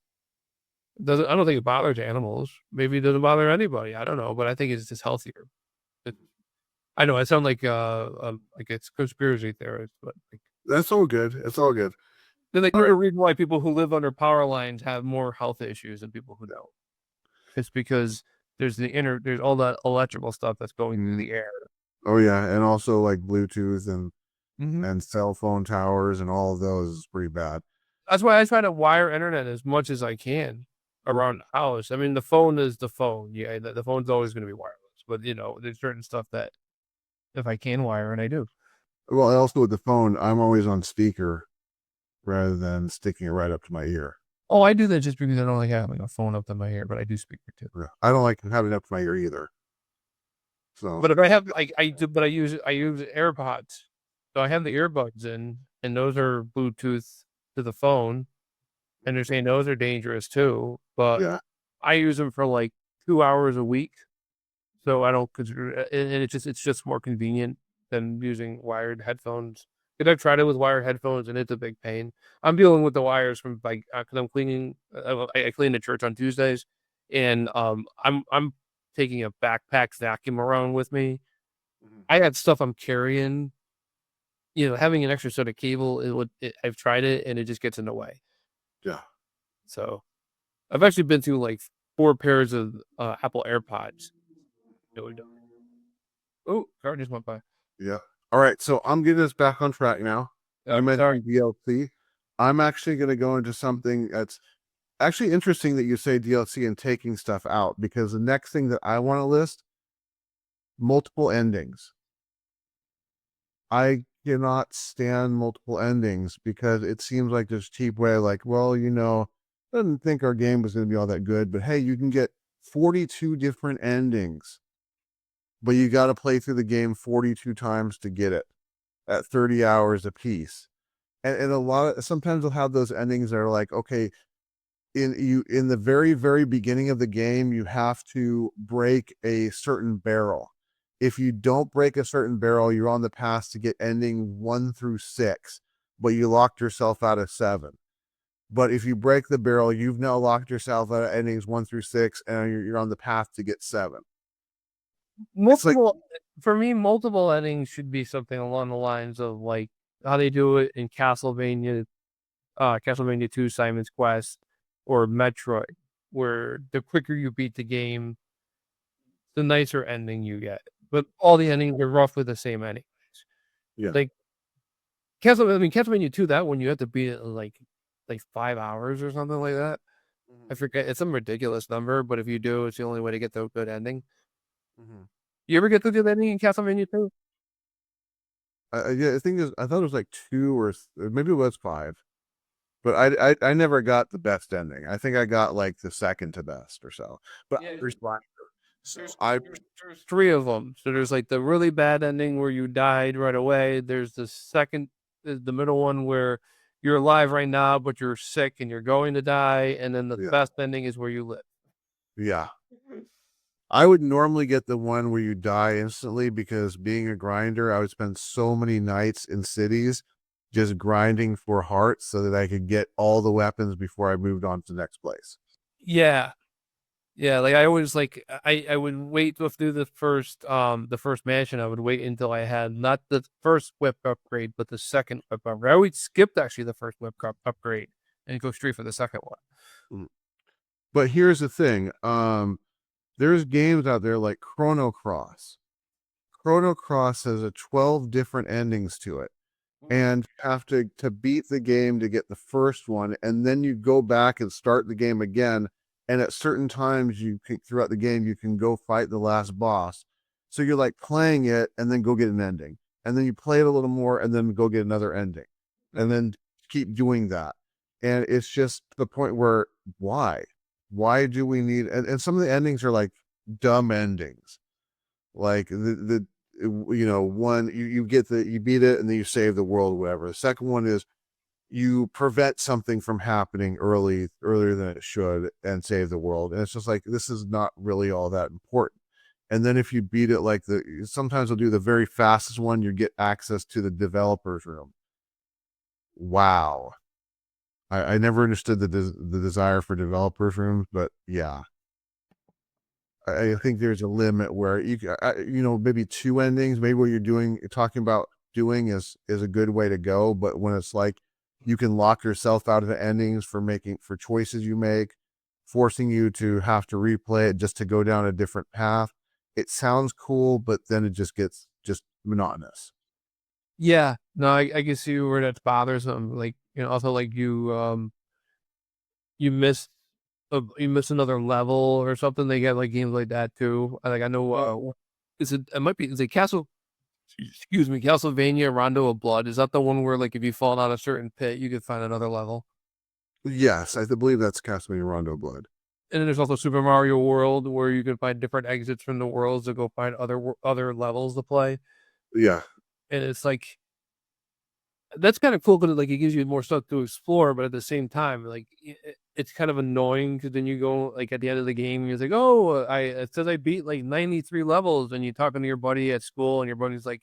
Speaker 3: I don't think it bothers animals. Maybe it doesn't bother anybody. I don't know, but I think it's just healthier. I know I sound like it's conspiracy theorist, but
Speaker 2: that's all good. It's all good.
Speaker 3: Then they reason why people who live under power lines have more health issues than people who don't. It's because there's all that electrical stuff that's going through the air.
Speaker 2: Oh yeah, and also like Bluetooth and cell phone towers and all of those is pretty bad.
Speaker 3: That's why I try to wire internet as much as I can around the house. I mean, the phone is the phone. Yeah, the phone's always going to be wireless, but there's certain stuff that if I can wire, and I do.
Speaker 2: Well, also with the phone, I'm always on speaker rather than sticking it right up to my ear.
Speaker 3: Oh, I do that just because I don't like having a phone up to my ear, but I do speaker too.
Speaker 2: Yeah. I don't like having it up to my ear either. So
Speaker 3: But if I have I do, but I use AirPods, so I have the earbuds in, and those are Bluetooth to the phone, and they're saying those are dangerous too. But
Speaker 2: yeah,
Speaker 3: I use them for like 2 hours a week, so I don't consider, and it's just more convenient than using wired headphones. Because I've tried it with wired headphones, and it's a big pain. I'm dealing with the wires from like because I'm cleaning. I clean the church on Tuesdays, and I'm taking a backpack vacuum around with me.
Speaker 2: Mhm.
Speaker 3: I got stuff I'm carrying. Having an extra set of cable, I've tried it, and it just gets in the way.
Speaker 2: yeah,
Speaker 3: So I've actually been through like 4 pairs of Apple AirPods. Oh, car just went by.
Speaker 2: yeah. All right, so I'm getting us back on track now. You
Speaker 3: Sorry.
Speaker 2: mentioned DLC. I'm actually going to go into something that's actually interesting that you say DLC and taking stuff out, because the next thing that I want to list, multiple endings. I cannot stand multiple endings because it seems like this cheap way, like, well, I didn't think our game was going to be all that good, but hey, you can get 42 different endings, but you got to play through the game 42 times to get it at 30 hours a piece. And sometimes they'll have those endings that are like, okay, in the very, very beginning of the game, you have to break a certain barrel. If you don't break a certain barrel, you're on the path to get ending 1 through 6, but you locked yourself out of 7. But if you break the barrel, you've now locked yourself out of endings 1 through 6, and you're on the path to get 7. It's like,
Speaker 3: Multiple For me, multiple endings should be something along the lines of like how they do it in Castlevania 2, Simon's Quest, or Metroid, where the quicker you beat the game, the nicer ending you get. But all the endings are roughly the same anyways.
Speaker 2: yeah,
Speaker 3: Like Castlevania 2, that one you have to beat it in like 5 hours or something like that. I forget, it's some ridiculous number, but if you do, it's the only way to get the good ending. You ever get the good ending in Castlevania 2?
Speaker 2: yeah, I thought it was like 2 or maybe it was 5, but I never got the best ending. I think I got like the second to best or so. But
Speaker 3: Yeah,
Speaker 2: there's so
Speaker 3: there's
Speaker 2: I
Speaker 3: there's 3 of them. So there's like the really bad ending where you died right away. There's the middle one where you're alive right now, but you're sick and you're going to die. And then the
Speaker 2: yeah,
Speaker 3: best ending is where you live.
Speaker 2: yeah. I would normally get the one where you die instantly, because being a grinder, I would spend so many nights in cities just grinding for hearts so that I could get all the weapons before I moved on to the next place.
Speaker 3: Yeah. Yeah, like I always like I would wait to do the first mansion. I would wait until I had not the first whip upgrade, but the second whip upgrade. I always skipped actually the first upgrade and go straight for the second one.
Speaker 2: Mm. But here's the thing. There's games out there like Chrono Cross. Chrono Cross has 12 different endings to it. And you have to beat the game to get the first one, and then you go back and start the game again. And at certain times throughout the game, you can go fight the last boss. So you're like playing it and then go get an ending, and then you play it a little more and then go get another ending, and then keep doing that. And it's just the point where, why do we need, and some of the endings are like dumb endings, like one, you beat it and then you save the world or whatever. The second one is you prevent something from happening earlier than it should and save the world, and it's just like, this is not really all that important. And then if you beat it, like sometimes they'll do the very fastest one, you get access to the developer's room. Wow. I never understood the desire for developers rooms, but yeah, I think there's a limit where maybe 2 endings, maybe what you're talking about doing is a good way to go. But when it's like you can lock yourself out of the endings for choices you make, forcing you to have to replay it just to go down a different path, it sounds cool, but then it just gets monotonous.
Speaker 3: Yeah, no, I can see where that's bothersome. Like also like you miss you miss another level or something. They get like games like that too. Like I know, is it Castlevania Rondo of Blood? Is that the one where like if you fall down a certain pit, you could find another level?
Speaker 2: Yes, I believe that's Castlevania Rondo Blood.
Speaker 3: And then there's also Super Mario World, where you can find different exits from the worlds to go find other levels to play.
Speaker 2: Yeah.
Speaker 3: And it's like that's kind of cool because like it gives you more stuff to explore, but at the same time, like it's kind of annoying because then you go like at the end of the game, you're like, oh, it says I beat like 93 levels, and you're talking to your buddy at school, and your buddy's like,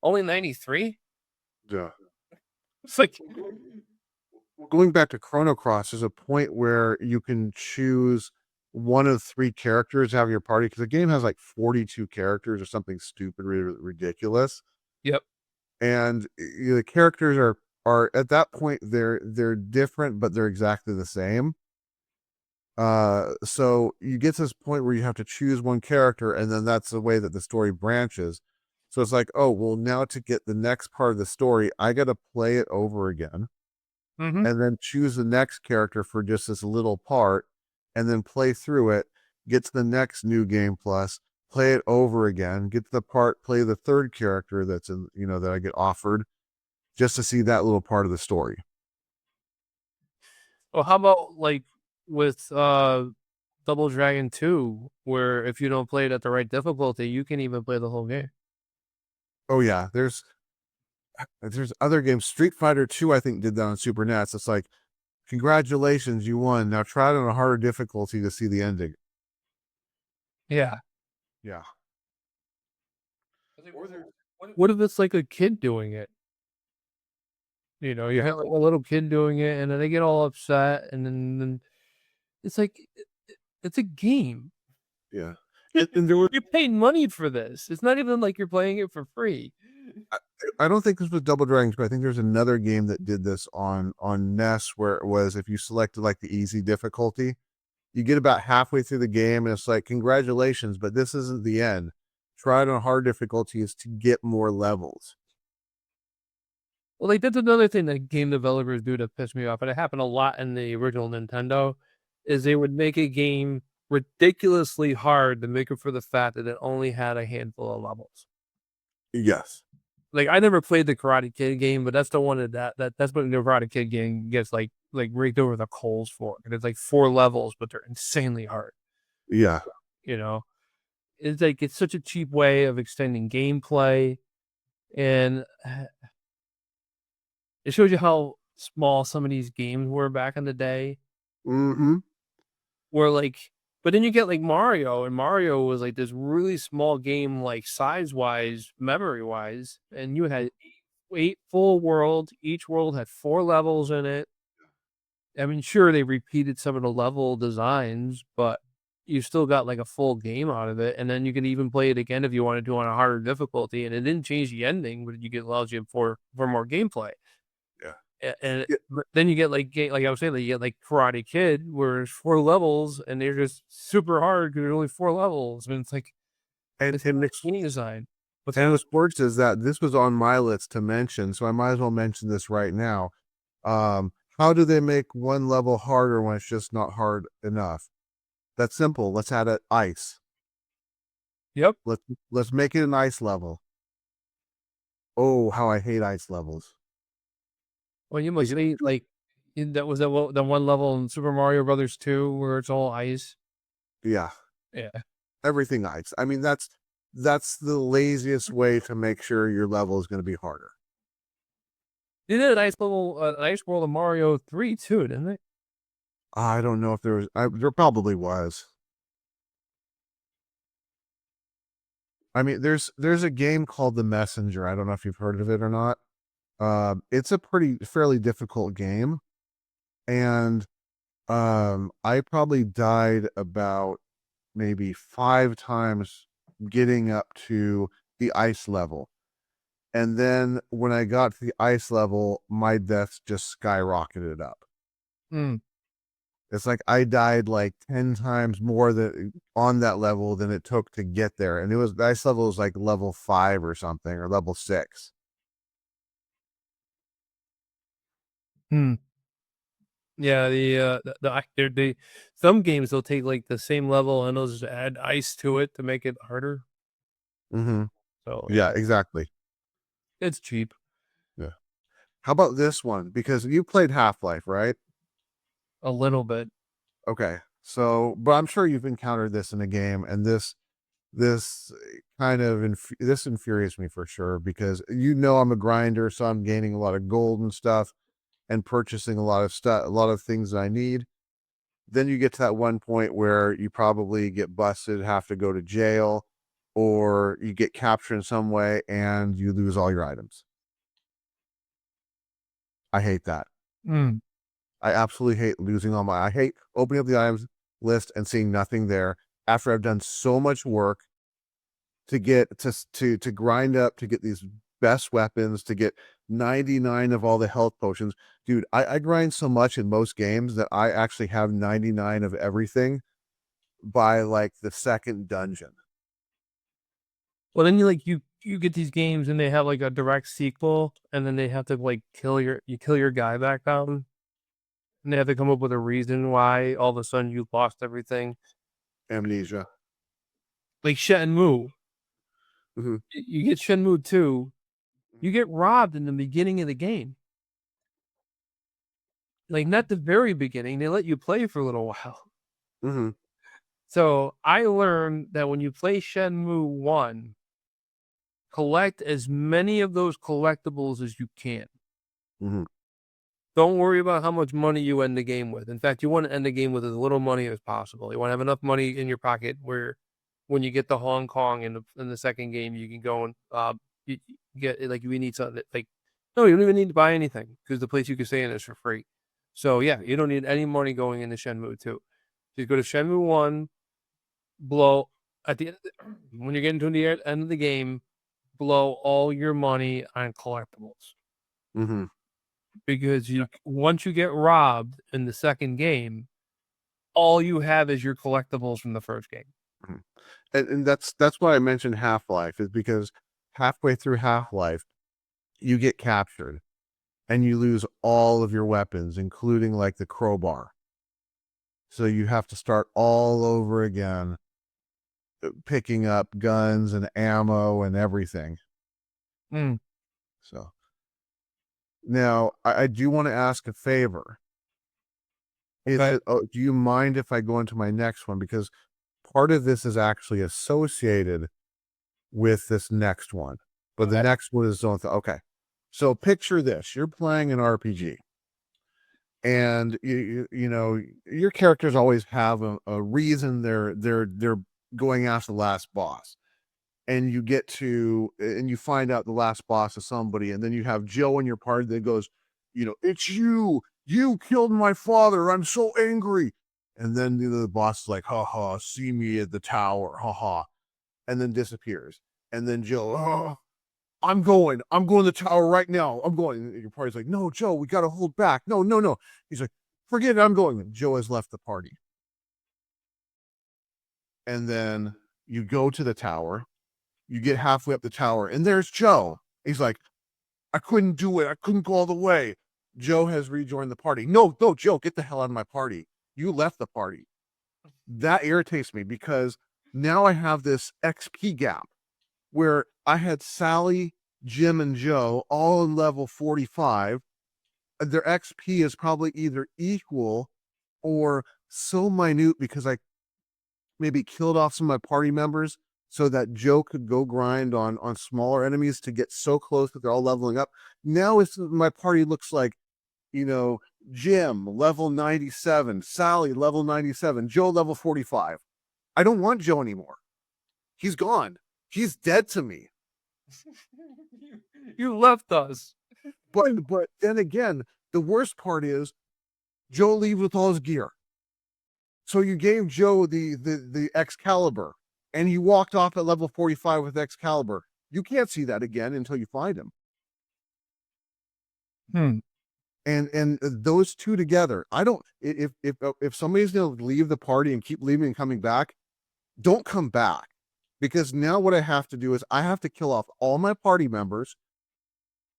Speaker 3: only 93.
Speaker 2: Yeah.
Speaker 3: It's like,
Speaker 2: Going back to Chrono Cross, there's a point where you can choose one of three characters to have your party because the game has like 42 characters or something stupid, ridiculous.
Speaker 3: yep.
Speaker 2: And the characters are at that point they're different, but they're exactly the same. So you get to this point where you have to choose one character, and then that's the way that the story branches. So it's like, oh well, now to get the next part of the story, I got to play it over again
Speaker 3: Mm-hmm.
Speaker 2: and then choose the next character for just this little part and then play through it, get to the next new game plus, play it over again, get to the part, play the third character that's in, that I get offered just to see that little part of the story.
Speaker 3: Well, how about like with Double Dragon 2, where if you don't play it at the right difficulty, you can even play the whole game.
Speaker 2: Oh yeah, there's other games. Street Fighter 2, I think, did that on Super NES. It's like, congratulations, you won. Now try it on a harder difficulty to see the ending.
Speaker 3: Yeah.
Speaker 2: Yeah.
Speaker 3: What if it's like a kid doing it? You have like a little kid doing it, and then they get all upset, and then it's like it's a game.
Speaker 2: Yeah. And there were,
Speaker 3: You're paying money for this. It's not even like you're playing it for free.
Speaker 2: I don't think this was Double Dragons, but I think there's another game that did this on NES where it was if you selected like the easy difficulty, you get about halfway through the game and it's like, congratulations, but this isn't the end. Try it on hard difficulties to get more levels.
Speaker 3: Well, like that's another thing that game developers do to piss me off, and it happened a lot in the original Nintendo, is they would make a game ridiculously hard to make up for the fact that it only had a handful of levels.
Speaker 2: Yes.
Speaker 3: Like I never played the Karate Kid game, but that's the one that's what the Karate Kid game gets like raked over the coals for. And it's like 4 levels, but they're insanely hard.
Speaker 2: Yeah.
Speaker 3: You know, it's like it's such a cheap way of extending gameplay, and it shows you how small some of these games were back in the day.
Speaker 2: Mm-hmm.
Speaker 3: Where like, but then you get like Mario, and Mario was like this really small game, like size wise, memory wise, and you had 8 full worlds. Each world had 4 levels in it. I mean, sure, they repeated some of the level designs, but you still got like a full game out of it. And then you can even play it again if you wanted to on a harder difficulty. And it didn't change the ending, but you get allows you for more gameplay.
Speaker 2: Yeah.
Speaker 3: And
Speaker 2: Yeah.
Speaker 3: then you get like I was saying, like, you get like Karate Kid, where there's 4 levels and they're just super hard because there's only 4 levels. And it's like
Speaker 2: And
Speaker 3: it's
Speaker 2: Tim
Speaker 3: not game design. But
Speaker 2: and what's worse is that this was on my list to mention, so I might as well mention this right now. How do they make one level harder when it's just not hard enough? That's simple. Let's add an ice.
Speaker 3: yep.
Speaker 2: Let's make it an ice level. Oh, how I hate ice levels.
Speaker 3: Well, you must be like that was the one level in Super Mario Brothers 2 where it's all ice.
Speaker 2: Yeah,
Speaker 3: Yeah.
Speaker 2: everything ice. I mean, that's the laziest way to make sure your level is going to be harder.
Speaker 3: They did a nice little nice world of Mario 3 too, didn't they?
Speaker 2: I don't know if there was. There probably was. I mean, there's a game called The Messenger. I don't know if you've heard of it or not. It's a fairly difficult game, and I probably died about maybe 5 times getting up to the ice level. And then when I got to the ice level, my deaths just skyrocketed up.
Speaker 3: Mm.
Speaker 2: It's like I died like 10 times more on that level than it took to get there. And the ice level was like level 5 or something, or level 6.
Speaker 3: Hmm. Yeah, they some games they'll take like the same level and they'll just add ice to it to make it harder.
Speaker 2: Mm-hmm.
Speaker 3: So
Speaker 2: Yeah, exactly.
Speaker 3: it's cheap.
Speaker 2: Yeah. How about this one? Because you played Half-Life, right?
Speaker 3: A little bit.
Speaker 2: Okay. So, but I'm sure you've encountered this in a game, and this kind of this infuriates me for sure, because I'm a grinder, so I'm gaining a lot of gold and stuff and purchasing a lot of stuff, a lot of things that I need. Then you get to that one point where you probably get busted, have to go to jail, or you get captured in some way and you lose all your items. I hate that.
Speaker 3: Mm.
Speaker 2: I absolutely hate losing I hate opening up the items list and seeing nothing there after I've done so much work to get to grind up, to get these best weapons, to get 99 of all the health potions. Dude, I grind so much in most games that I actually have 99 of everything by like the second dungeon.
Speaker 3: Well, then you get these games and they have like a direct sequel, and then they have to like kill your guy back down, and they have to come up with a reason why all of a sudden you lost everything.
Speaker 2: Amnesia.
Speaker 3: Like Shenmue,
Speaker 2: Mhm.
Speaker 3: you get Shenmue 2, you get robbed in the beginning of the game. Like not the very beginning, they let you play for a little while.
Speaker 2: Mhm.
Speaker 3: So I learned that when you play Shenmue 1, collect as many of those collectibles as you can.
Speaker 2: Mhm.
Speaker 3: Don't worry about how much money you end the game with. In fact, you want to end the game with as little money as possible. You want to have enough money in your pocket where when you get to Hong Kong in the second game, you can go and you get like we need something like no, you don't even need to buy anything because the place you can stay in is for free. So yeah, you don't need any money going into Shenmue 2. Just go to Shenmue 1, blow at the end when you're getting to the end of the game, blow all your money on collectibles.
Speaker 2: Mhm.
Speaker 3: Because once you get robbed in the second game, all you have is your collectibles from the first game.
Speaker 2: Mhm. And that's why I mentioned Half-Life, is because halfway through Half-Life, you get captured and you lose all of your weapons, including like the crowbar. So you have to start all over again, picking up guns and ammo and everything.
Speaker 3: Mm.
Speaker 2: So now I do want to ask a favor.
Speaker 3: Okay.
Speaker 2: Do you mind if I go into my next one? Because part of this is actually associated with this next one, but the
Speaker 3: Okay.
Speaker 2: next one is okay. So picture this: you're playing an RPG, and your characters always have a reason they're going after the last boss, and you find out the last boss is somebody, and then you have Joe in your party that goes, it's you killed my father, I'm so angry. And then the boss is like, ha ha, see me at the tower, ha ha, and then disappears. And then Joe, oh, I'm going to the tower right now, I'm going. And your party's like, no, Joe, we got to hold back, no, no, no. He's like, forget it, I'm going. Joe has left the party. And then you go to the tower, you get halfway up the tower, and there's Joe. He's like, I couldn't do it, I couldn't go all the way. Joe has rejoined the party. No, no, Joe, get the hell out of my party, you left the party. That irritates me, because now I have this XP gap where I had Sally, Jim, and Joe all in level 45. Their XP is probably either equal or so minute because I maybe killed off some of my party members so that Joe could go grind on smaller enemies to get so close that they're all leveling up. Now my party looks like, Jim level 97, Sally level 97, Joe level 45. I don't want Joe anymore. He's gone. He's dead to me.
Speaker 3: You left us.
Speaker 2: But then again, the worst part is Joe leaves with all his gear. So you gave Joe the Excalibur, and he walked off at level 45 with Excalibur. You can't see that again until you find him.
Speaker 3: Hmm.
Speaker 2: And those two together, I don't. If somebody's gonna leave the party and keep leaving and coming back, don't come back, because now what I have to do is I have to kill off all my party members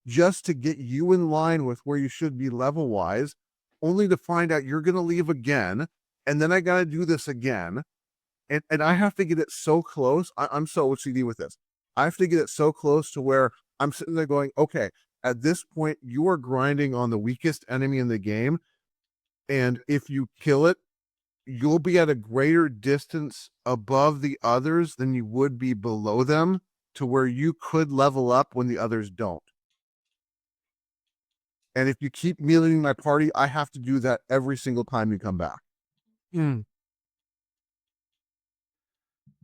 Speaker 2: just to get you in line with where you should be level wise, only to find out you're gonna leave again, and then I gotta do this again. And I have to get it so close. I'm so OCD with this. I have to get it so close to where I'm sitting there going, okay, at this point, you are grinding on the weakest enemy in the game. And if you kill it, you'll be at a greater distance above the others than you would be below them, to where you could level up when the others don't. And if you keep meleeing my party, I have to do that every single time you come back.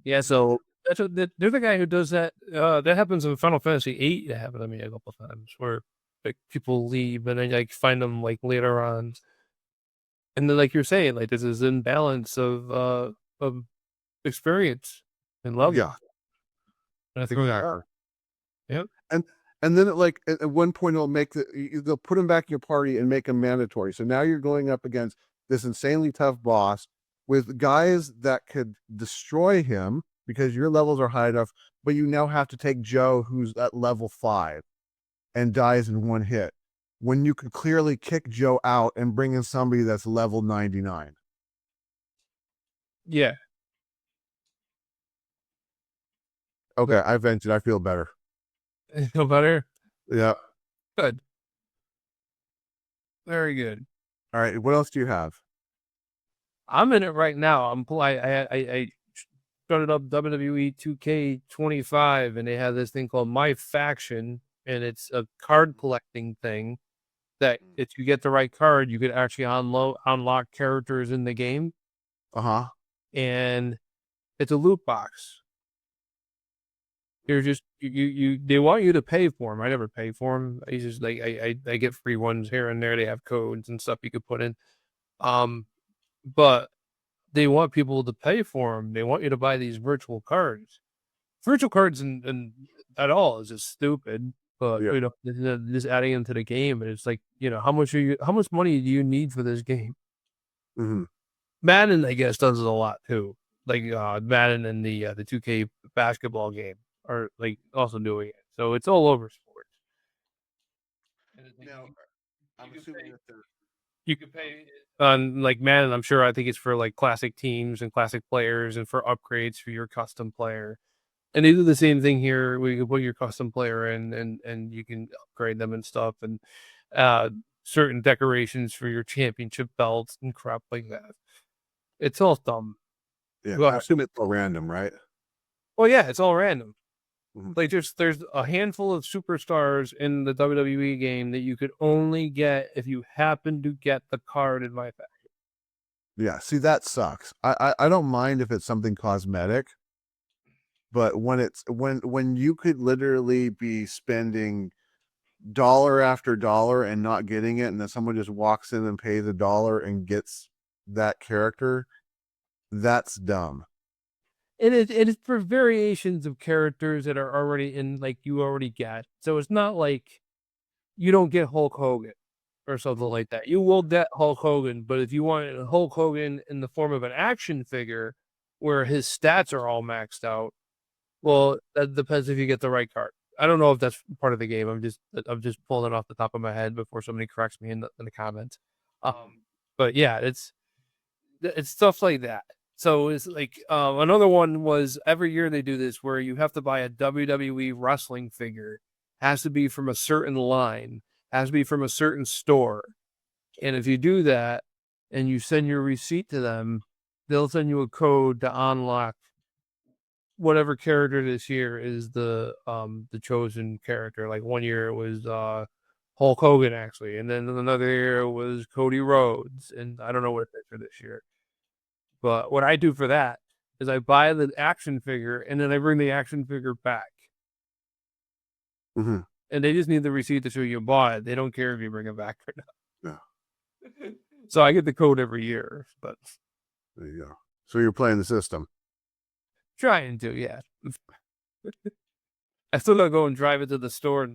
Speaker 3: Yeah, so that's what there's a guy who does that. That happens in Final Fantasy VIII. That happened to me a couple times where like people leave and then like find them like later on. And then like you're saying, like there's this imbalance of experience and love.
Speaker 2: Yeah.
Speaker 3: And I think we are. Yep.
Speaker 2: And then at one point they'll put him back in your party and make him mandatory. So now you're going up against this insanely tough boss with guys that could destroy him because your levels are high enough, but you now have to take Joe, who's at level 5 and dies in one hit, when you could clearly kick Joe out and bring in somebody that's level 99.
Speaker 3: Yeah.
Speaker 2: Okay, I vented. I feel better.
Speaker 3: Feel better?
Speaker 2: Yeah.
Speaker 3: Good. Very good.
Speaker 2: All right. What else do you have?
Speaker 3: I'm in it right now. I started up WWE 2K25 and they have this thing called My Faction, and it's a card collecting thing that if you get the right card, you could actually unlock characters in the game.
Speaker 2: Uh-huh.
Speaker 3: And it's a loot box. You're just they want you to pay for them. I never pay for them. I just like I get free ones here and there. They have codes and stuff you could put in. But they want people to pay for them. They want you to buy these virtual cards. Virtual cards and at all is just stupid. But
Speaker 2: Yeah.
Speaker 3: you know, just adding into the game, and it's like, you know, how much money do you need for this game?
Speaker 2: Mm-hmm.
Speaker 3: Madden, I guess, does it a lot too. Like Madden and the 2K basketball game are like also doing it. So it's all over sports.
Speaker 2: Now, I'm assuming that they're...
Speaker 3: You can pay on like Madden. I'm sure. I think it's for like classic teams and classic players, and for upgrades for your custom player. And they do the same thing here. We can put your custom player in, and you can upgrade them and stuff, and certain decorations for your championship belts and crap like that. It's all dumb.
Speaker 2: Yeah,
Speaker 3: Well,
Speaker 2: I assume it's all random, right?
Speaker 3: Well, yeah, it's all random.
Speaker 2: Mhm.
Speaker 3: Like there's a handful of superstars in the WWE game that you could only get if you happen to get the card in My Faction.
Speaker 2: Yeah, see, that sucks. I don't mind if it's something cosmetic, but when you could literally be spending dollar after dollar and not getting it, and then someone just walks in and pays $1 and gets that character, that's dumb.
Speaker 3: It is for variations of characters that are already in, like you already get. So it's not like you don't get Hulk Hogan or something like that. You will get Hulk Hogan, but if you want Hulk Hogan in the form of an action figure where his stats are all maxed out, well, that depends if you get the right card. I don't know if that's part of the game. I'm just pulling it off the top of my head before somebody corrects me in the comments. But yeah, it's stuff like that. So it's like another one was every year they do this where you have to buy a WWE wrestling figure. Has to be from a certain line, has to be from a certain store. And if you do that and you send your receipt to them, they'll send you a code to unlock whatever character this year is the chosen character. Like one year it was Hulk Hogan actually, and then another year it was Cody Rhodes, and I don't know what it is for this year. But what I do for that is I buy the action figure and then I bring the action figure back.
Speaker 2: Mm-hmm.
Speaker 3: And they just need the receipt to show you bought it. They don't care if you bring it back or not.
Speaker 2: Yeah.
Speaker 3: So I get the code every year, but
Speaker 2: There you go. So you're playing the system.
Speaker 3: trying to, yeah. I still gotta go and drive it to the store.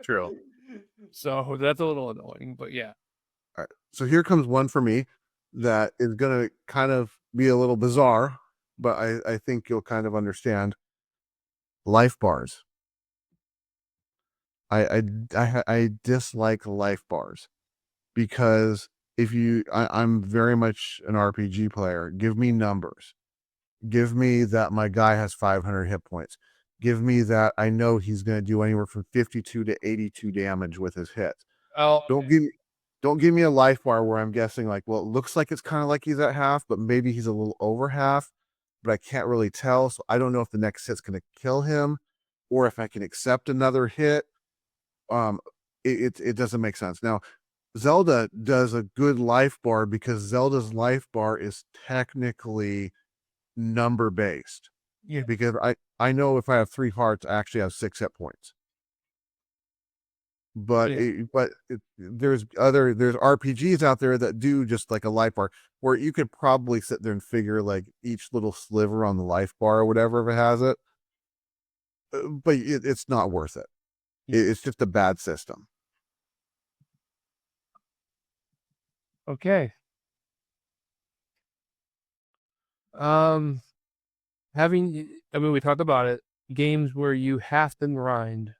Speaker 2: True.
Speaker 3: So that's a little annoying, but yeah.
Speaker 2: All right. So here comes one for me that is going to kind of be a little bizarre, but I think you'll kind of understand. Life bars. I dislike life bars because I'm very much an RPG player. Give me numbers. Give me that my guy has 500 hit points. Give me that I know he's going to do anywhere from 52 to 82 damage with his hits.
Speaker 3: Oh,
Speaker 2: Don't Don't give me a life bar where I'm guessing like, well, it looks like it's kind of like he's at half, but maybe he's a little over half, but I can't really tell. So I don't know if the next hit's going to kill him or if I can accept another hit. Um, it doesn't make sense. Now, Zelda does a good life bar because Zelda's life bar is technically number based.
Speaker 3: Yeah.
Speaker 2: Because I know if I have 3 hearts, I actually have 6 hit points. But
Speaker 3: Yeah.
Speaker 2: there's RPGs out there that do just like a life bar where you could probably sit there and figure like each little sliver on the life bar or whatever if it has it. But it's not worth it. It's just a bad system.
Speaker 3: Okay. Having, I mean, we talked about it. Games where you have to grind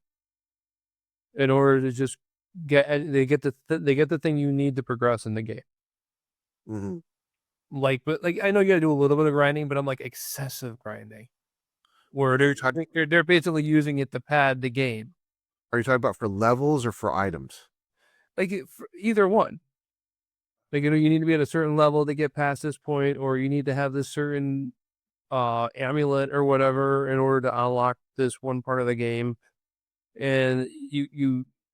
Speaker 3: in order to just get they get the thing you need to progress in the game.
Speaker 2: Mm-hmm.
Speaker 3: Like, but like I know you gotta do a little bit of grinding, but I'm like excessive grinding, where they're basically using it to pad the game.
Speaker 2: Are you talking about for levels or for items?
Speaker 3: Like either one. Like you need to be at a certain level to get past this point, or you need to have this certain amulet or whatever in order to unlock this one part of the game. And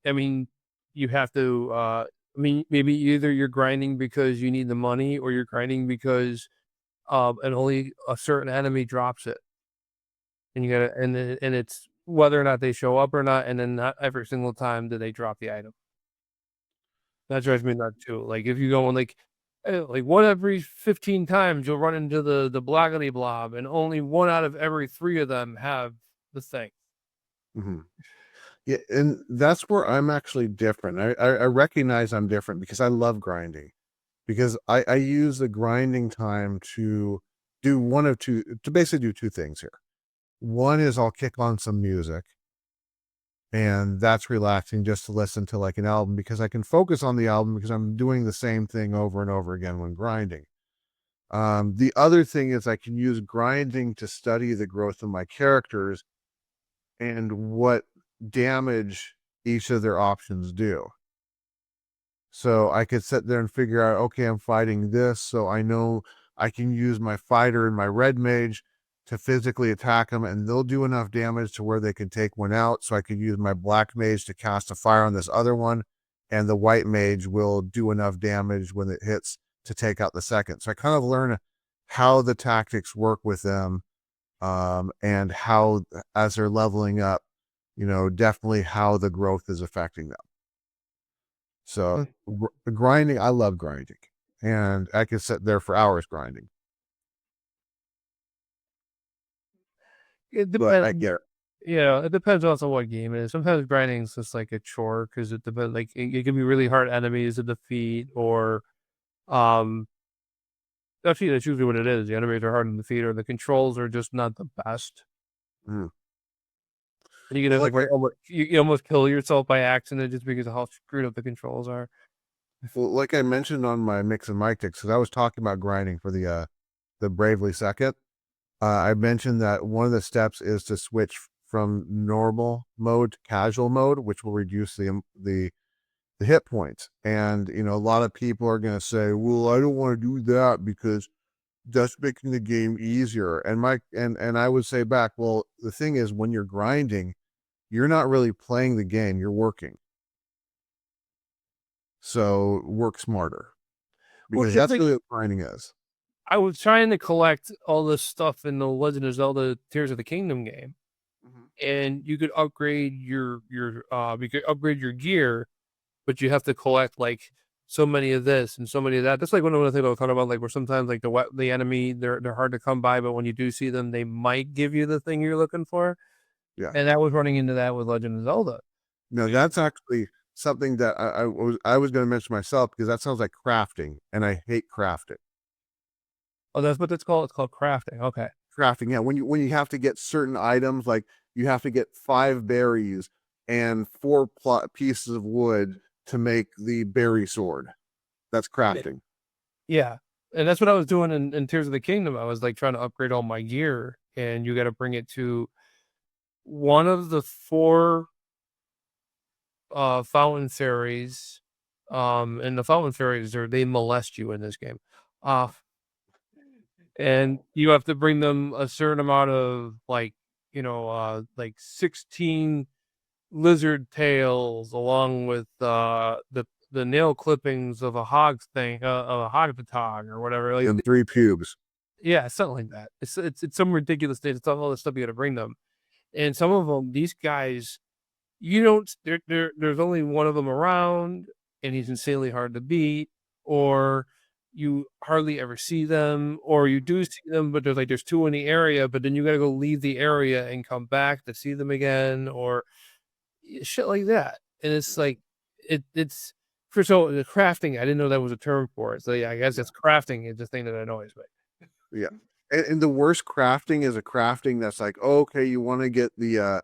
Speaker 3: I mean, you have to I mean, maybe either you're grinding because you need the money or you're grinding because and only a certain enemy drops it. And you gotta and it's whether or not they show up or not, and then not every single time do they drop the item. That drives me nuts too. Like if you go on like one every 15 times you'll run into the blackity blob, and only one out of every 3 of them have the thing.
Speaker 2: Mm-hmm. Yeah, and that's where I'm actually different. I recognize I'm different because I love grinding. Because I use the grinding time to do one of two to basically do 2 things here. One is I'll kick on some music, and that's relaxing just to listen to like an album because I can focus on the album because I'm doing the same thing over and over again when grinding. The other thing is I can use grinding to study the growth of my characters and what damage each of their options do. So I could sit there and figure out, okay, I'm fighting this. So I know I can use my fighter and my red mage to physically attack them, and they'll do enough damage to where they can take one out. So I could use my black mage to cast a fire on this other one, and the white mage will do enough damage when it hits to take out the second. So I kind of learn how the tactics work with them, and how, as they're leveling up, definitely how the growth is affecting them. So grinding, I love grinding, and I could sit there for hours grinding.
Speaker 3: It
Speaker 2: But I
Speaker 3: depends.
Speaker 2: get it.
Speaker 3: Yeah, it depends also what game it is. Sometimes grinding is just like a chore because it depends. Like it can be really hard enemies to defeat, or um, actually that's usually what it is. The enemies are hard to defeat, or the controls are just not the best.
Speaker 2: Mm.
Speaker 3: And you
Speaker 2: Well,
Speaker 3: get like you almost kill yourself by accident just because of how screwed up the controls are.
Speaker 2: like I mentioned on my Mix and Mic Ticks, because I was talking about grinding for the Bravely Second. I mentioned that one of the steps is to switch from normal mode to casual mode, which will reduce the hit points. And a lot of people are going to say, "Well, I don't want to do that because that's making the game easier." And I would say back, well, the thing is, when you're grinding, you're not really playing the game, you're working. So work smarter,
Speaker 3: Well,
Speaker 2: because that's really what grinding is.
Speaker 3: I was trying to collect all this stuff in the Legend of Zelda Tears of the Kingdom game, and you could upgrade your gear, but you have to collect like so many of this and so many of that. That's like one of the things I was talking about, like where sometimes like the enemy they're hard to come by, but when you do see them, they might give you the thing you're looking for.
Speaker 2: Yeah.
Speaker 3: And I was running into that with Legend of Zelda.
Speaker 2: No, that's actually something that I was going to mention myself, because that sounds like crafting, and I hate crafting.
Speaker 3: Oh, that's what it's called. It's called crafting. Okay.
Speaker 2: Crafting, yeah. When you have to get certain items, like you have to get 5 berries and 4 pieces of wood to make the berry sword. That's crafting.
Speaker 3: Yeah. And that's what I was doing in Tears of the Kingdom. I was like trying to upgrade all my gear, and you got to bring it to one of the 4 fountain fairies And the Fountain Fairies, they molest you in this game. And you have to bring them a certain amount of like 16 lizard tails along with the nail clippings of a hog thing, of a hog or whatever. Like,
Speaker 2: And 3 pubes.
Speaker 3: yeah, something like that. It's some ridiculous thing. It's all the stuff you got to bring them, and some of them, these guys, you don't. There's only one of them around, and he's insanely hard to beat, or you hardly ever see them, or you do see them, but there's two in the area, but then you got to go leave the area and come back to see them again, or shit like that. And it's like it's for so the crafting. I didn't know that was a term for it. So yeah, I guess it's crafting is the thing that annoys me.
Speaker 2: Yeah. And the worst crafting is a crafting that's like, oh, okay, you want to get the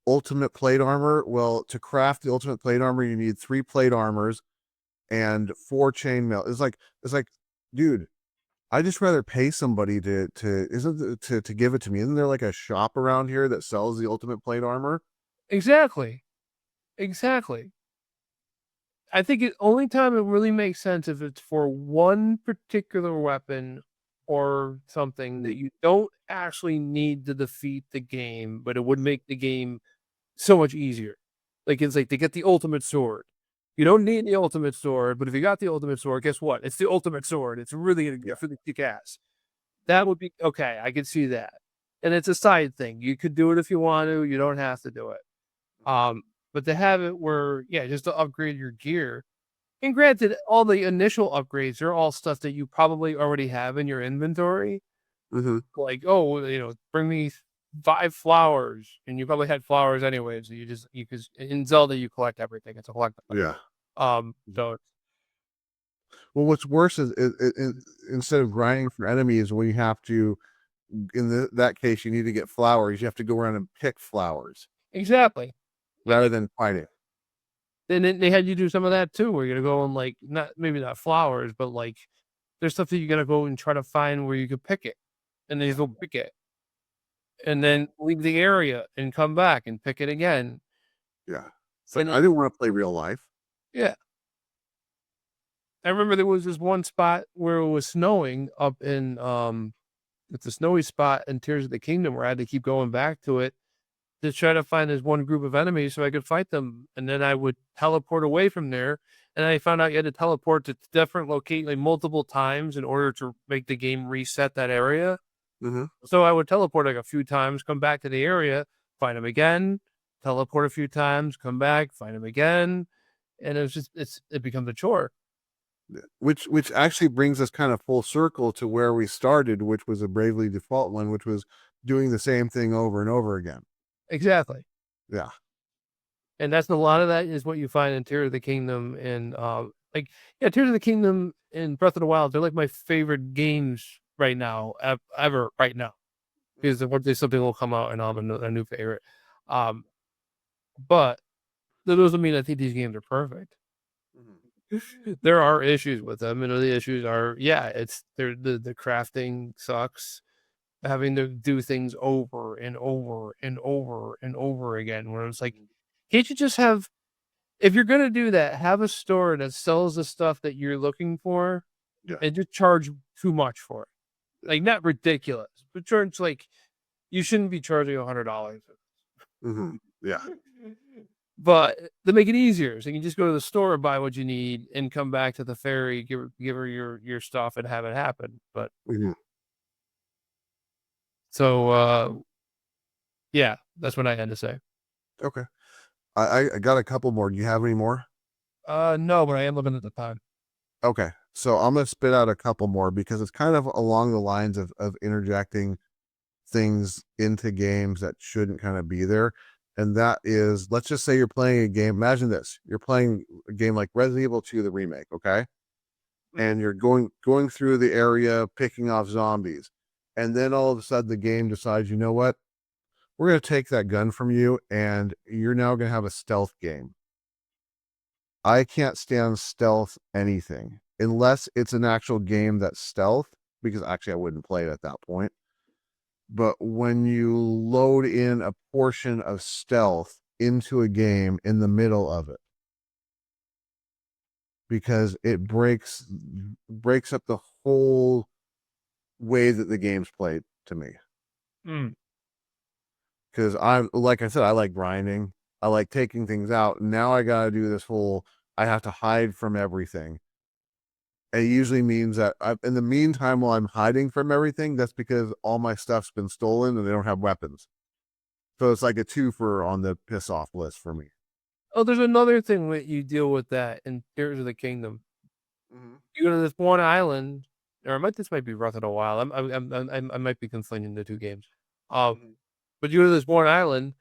Speaker 2: ultimate plate armor. Well, to craft the ultimate plate armor, you need 3 plate armors and 4 chainmail. It's like, dude, I just rather pay somebody to give it to me. Isn't there like a shop around here that sells the ultimate plate armor?
Speaker 3: Exactly. Exactly. I think the only time it really makes sense if it's for one particular weapon or something that you don't actually need to defeat the game, but it would make the game so much easier. Like it's like to get the ultimate sword. You don't need the ultimate sword, but if you got the ultimate sword, guess what? It's the ultimate sword. It's really kick ass. That would be okay. I could see that. And it's a side thing. You could do it if you want to. You don't have to do it. But to have it where, yeah, just to upgrade your gear. And granted, all the initial upgrades are all stuff that you probably already have in your inventory.
Speaker 2: Mm-hmm.
Speaker 3: Like, oh, bring me 5 flowers, and you probably had flowers anyway. So because in Zelda you collect everything. It's a collectible.
Speaker 2: Yeah.
Speaker 3: So
Speaker 2: Well, what's worse is instead of grinding for enemies, when you have to, in that case, you need to get flowers. You have to go around and pick flowers
Speaker 3: exactly.
Speaker 2: rather than fighting.
Speaker 3: Then they had you do some of that too, where you're gonna go and like maybe not flowers, but like there's stuff that you gotta go and try to find where you can pick it, and then you go pick it, and then leave the area and come back and pick it again.
Speaker 2: Yeah. It's like, I didn't want to play real life.
Speaker 3: Yeah. I remember there was this one spot where it was snowing up in it's a snowy spot in Tears of the Kingdom where I had to keep going back to it to try to find this one group of enemies so I could fight them. And then I would teleport away from there. And I found out you had to teleport to different locations like multiple times in order to make the game reset that area.
Speaker 2: Mm-hmm.
Speaker 3: So I would teleport like a few times, come back to the area, find them again, teleport a few times, come back, find them again. And it becomes a chore.
Speaker 2: Which actually brings us kind of full circle to where we started, which was a Bravely Default one, which was doing the same thing over and over again.
Speaker 3: Exactly.
Speaker 2: Yeah.
Speaker 3: And that's a lot of that is what you find in Tears of the Kingdom and Tears of the Kingdom and Breath of the Wild. They're like my favorite games right now, ever right now. Because there's something will come out and I'll have a new favorite. But that doesn't mean I think these games are perfect. There are issues with them, and the issues are, the crafting sucks. Having to do things over and over and over and over again, where it's like, can't you just have, if you're gonna do that, have a store that sells the stuff that you're looking for, and just charge too much for it, like not ridiculous, but charge like you shouldn't be charging $100.
Speaker 2: Mm-hmm. Yeah.
Speaker 3: But to make it easier, so you can just go to the store and buy what you need and come back to the ferry, give her your stuff and have it happen. But so yeah, that's what I had to say.
Speaker 2: Okay. I got a couple more. Do you have any more?
Speaker 3: No, but I am looking at the time.
Speaker 2: Okay. So I'm gonna spit out a couple more because it's kind of along the lines of interjecting things into games that shouldn't kind of be there. And that is, let's just say you're playing a game. Imagine this. You're playing a game like Resident Evil 2, the remake, okay? And you're going through the area, picking off zombies. And then all of a sudden the game decides, you know what? We're going to take that gun from you, and you're now going to have a stealth game. I can't stand stealth anything unless it's an actual game that's stealth, because actually I wouldn't play it at that point. But when you load in a portion of stealth into a game in the middle of it, because it breaks up the whole way that the game's played to me. Because I'm, like I said, I like grinding. I like taking things out. Now I gotta do this whole, I have to hide from everything. It usually means that in the meantime, while I'm hiding from everything, that's because all my stuff's been stolen and they don't have weapons. So it's like a twofer on the piss off list for me.
Speaker 3: Oh, there's another thing that you deal with that in Tears of the Kingdom. You go to this one island, or this might be Breath of the Wild. I might be conflating the two games. But you go to this one island,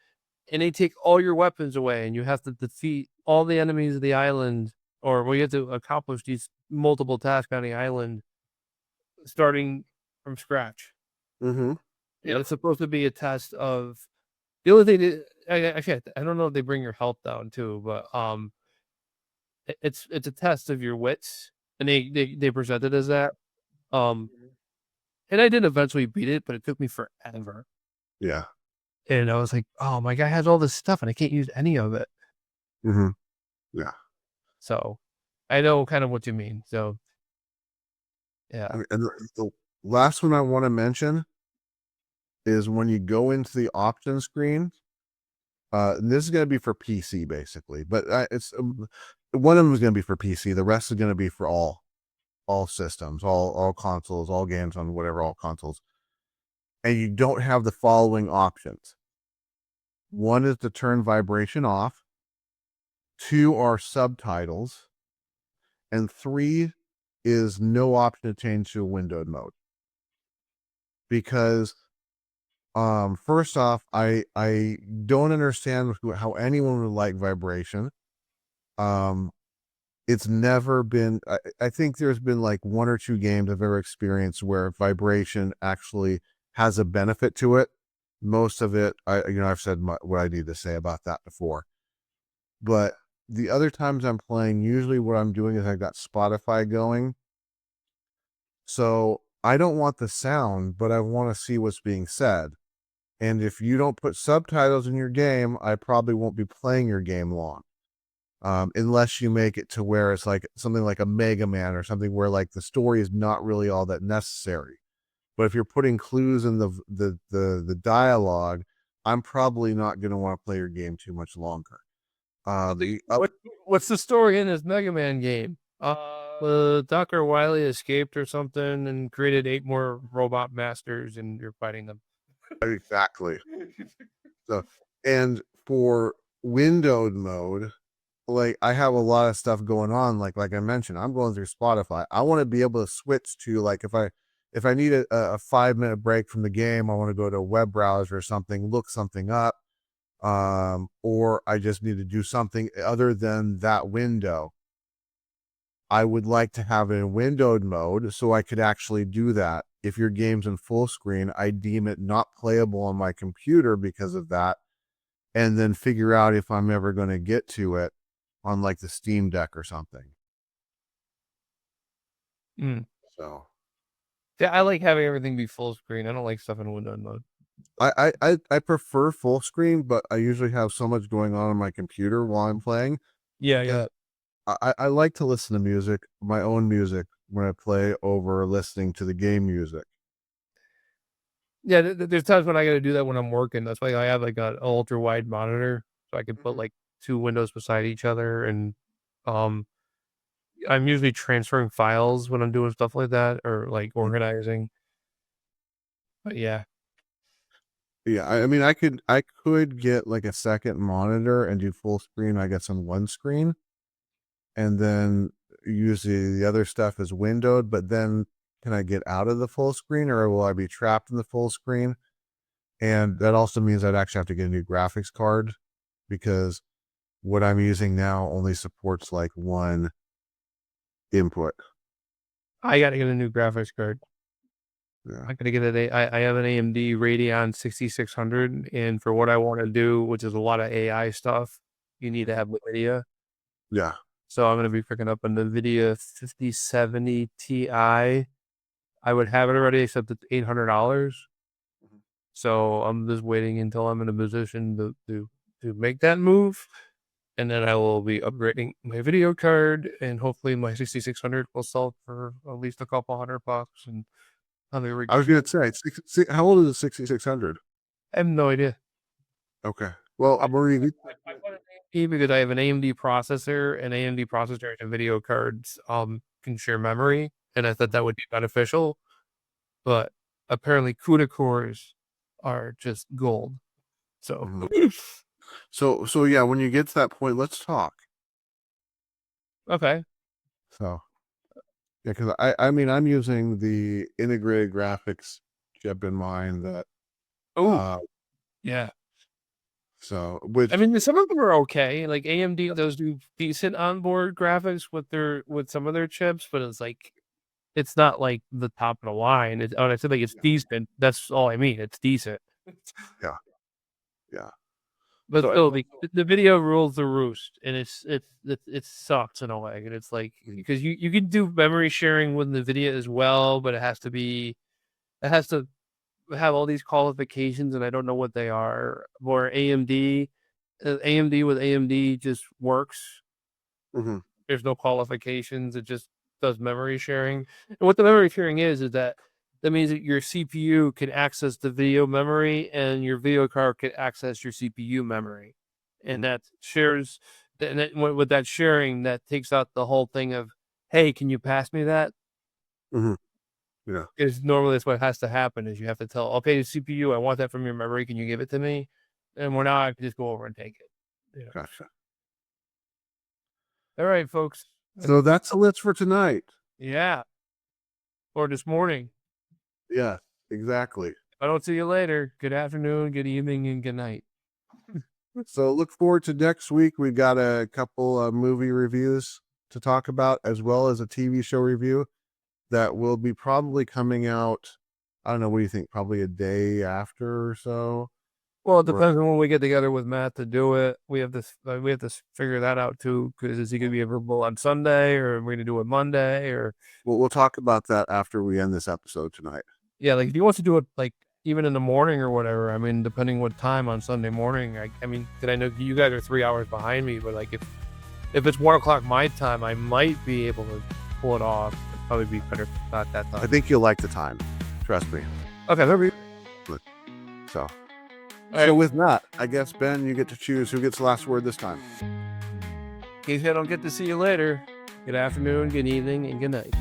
Speaker 3: and they take all your weapons away, and you have to defeat all the enemies of the island, or you have to accomplish these multiple tasks on the island, starting from scratch.
Speaker 2: Mm-hmm.
Speaker 3: Yeah, it's supposed to be a test of the only thing that actually I don't know if they bring your health down too, but it's a test of your wits, and they present it as that. And I did eventually beat it, but it took me forever.
Speaker 2: Yeah.
Speaker 3: And I was like, oh, my guy has all this stuff and I can't use any of it.
Speaker 2: Mm-hmm. Yeah.
Speaker 3: So I know kind of what you mean. So yeah.
Speaker 2: And the last one I want to mention is when you go into the option screen. And this is going to be for PC basically, but it's one of them is going to be for PC. The rest is going to be for all systems, all consoles, all games on whatever, all consoles. And you don't have the following options. One is to turn vibration off. 2 are subtitles. And 3 is no option to change to a windowed mode. Because first off, I don't understand how anyone would like vibration. It's never been, I think there's been like 1 or 2 games I've ever experienced where vibration actually has a benefit to it. Most of it, I've said what I need to say about that before. But the other times I'm playing, usually what I'm doing is I've got Spotify going. So I don't want the sound, but I want to see what's being said. And if you don't put subtitles in your game, I probably won't be playing your game long. Unless you make it to where it's like something like a Mega Man or something where like the story is not really all that necessary. But if you're putting clues in the dialogue, I'm probably not going to want to play your game too much longer.
Speaker 3: What's the story in this Mega Man game? Dr. Wily escaped or something and created 8 more robot masters, and you're fighting them.
Speaker 2: Exactly. So, and for windowed mode, like I have a lot of stuff going on. Like I mentioned, I'm going through Spotify. I want to be able to switch to like if I need a 5-minute break from the game, I want to go to a web browser or something, look something up, or I just need to do something other than that window. I would like to have it in windowed mode so I could actually do that. If your game's in full screen, I deem it not playable on my computer because of that, and then figure out if I'm ever going to get to it on like the Steam Deck or something. So
Speaker 3: yeah, I like having everything be full screen. I don't like stuff in windowed mode.
Speaker 2: I prefer full screen, but I usually have so much going on my computer while I'm playing.
Speaker 3: Yeah.
Speaker 2: I like to listen to music, my own music, when I play over listening to the game music.
Speaker 3: Yeah, there's times when I got to do that when I'm working. That's why I have like an ultra wide monitor, so I can put like 2 windows beside each other, and I'm usually transferring files when I'm doing stuff like that, or like organizing. But yeah,
Speaker 2: I mean, I could get like a second monitor and do full screen, I guess, on one screen, and then usually the other stuff is windowed. But then, can I get out of the full screen, or will I be trapped in the full screen? And that also means I'd actually have to get a new graphics card, because what I'm using now only supports like one input.
Speaker 3: I got to get a new graphics card.
Speaker 2: Yeah.
Speaker 3: I got to get I have an AMD Radeon 6600, and for what I want to do, which is a lot of AI stuff, you need to have NVIDIA.
Speaker 2: Yeah.
Speaker 3: So I'm going to be picking up a NVIDIA 5070 Ti. I would have it already, except it's $800. So I'm just waiting until I'm in a position to make that move. and then I will be upgrading my video card, and hopefully my 6600 will sell for at least a couple $100. And
Speaker 2: I was gonna say, how old is the 6600?
Speaker 3: I have no idea.
Speaker 2: Okay. Well,
Speaker 3: I
Speaker 2: Marie,
Speaker 3: bought an AMD because I have an AMD processor, and AMD processor and video cards can share memory, and I thought that would be beneficial. But apparently CUDA cores are just gold. So
Speaker 2: so yeah, when you get to that point, let's talk.
Speaker 3: okay.
Speaker 2: So yeah, because I mean I'm using the integrated graphics chip in mind that
Speaker 3: Yeah.
Speaker 2: so which
Speaker 3: I mean, some of them are okay. Like AMD does do decent onboard graphics with some of their chips, but it's like it's not like the top of the line. When I said like it's decent, that's all I mean. It's decent.
Speaker 2: yeah. Yeah.
Speaker 3: But
Speaker 2: So
Speaker 3: still, the video rules the roost, and it sucks in a way. And it's like because you can do memory sharing with NVIDIA as well, but it has to have all these qualifications, and I don't know what they are. Or AMD, AMD with AMD just works.
Speaker 2: Mhm.
Speaker 3: There's no qualifications. It just does memory sharing. And what the memory sharing is that means that your CPU can access the video memory and your video card can access your CPU memory. And that shares, and with that sharing, that takes out the whole thing of, hey, can you pass me that?
Speaker 2: Mhm. Yeah.
Speaker 3: Because normally that's what has to happen is you have to tell, okay, the CPU, I want that from your memory. Can you give it to me? And now I can just go over and take it. Yeah.
Speaker 2: Gotcha.
Speaker 3: All right, folks.
Speaker 2: So that's the list for tonight.
Speaker 3: Yeah. Or this morning.
Speaker 2: Yeah, exactly.
Speaker 3: If I don't see you later, good afternoon, good evening, and good night.
Speaker 2: So look forward to next week. We've got a couple of movie reviews to talk about, as well as a TV show review that will be probably coming out. I don't know. What do you think? Probably a day after or so.
Speaker 3: Well, it depends on when we get together with Matt to do it. We have to figure that out too. Because is he going to be available on Sunday, or are we going to do it Monday, or?
Speaker 2: We'll talk about that after we end this episode tonight.
Speaker 3: Yeah, like if he wants to do it like even in the morning or whatever. I mean, depending what time on Sunday morning. I mean, because I know you guys are 3 hours behind me, but like if it's 1 o'clock my time, I might be able to pull it off. It'd probably be better not that time.
Speaker 2: I think you'll like the time. Trust me.
Speaker 3: Okay, that'll be.
Speaker 2: So. So with that, I guess, Ben, you get to choose who gets the last word this time.
Speaker 3: In case I don't get to see you later, good afternoon, good evening, and good night.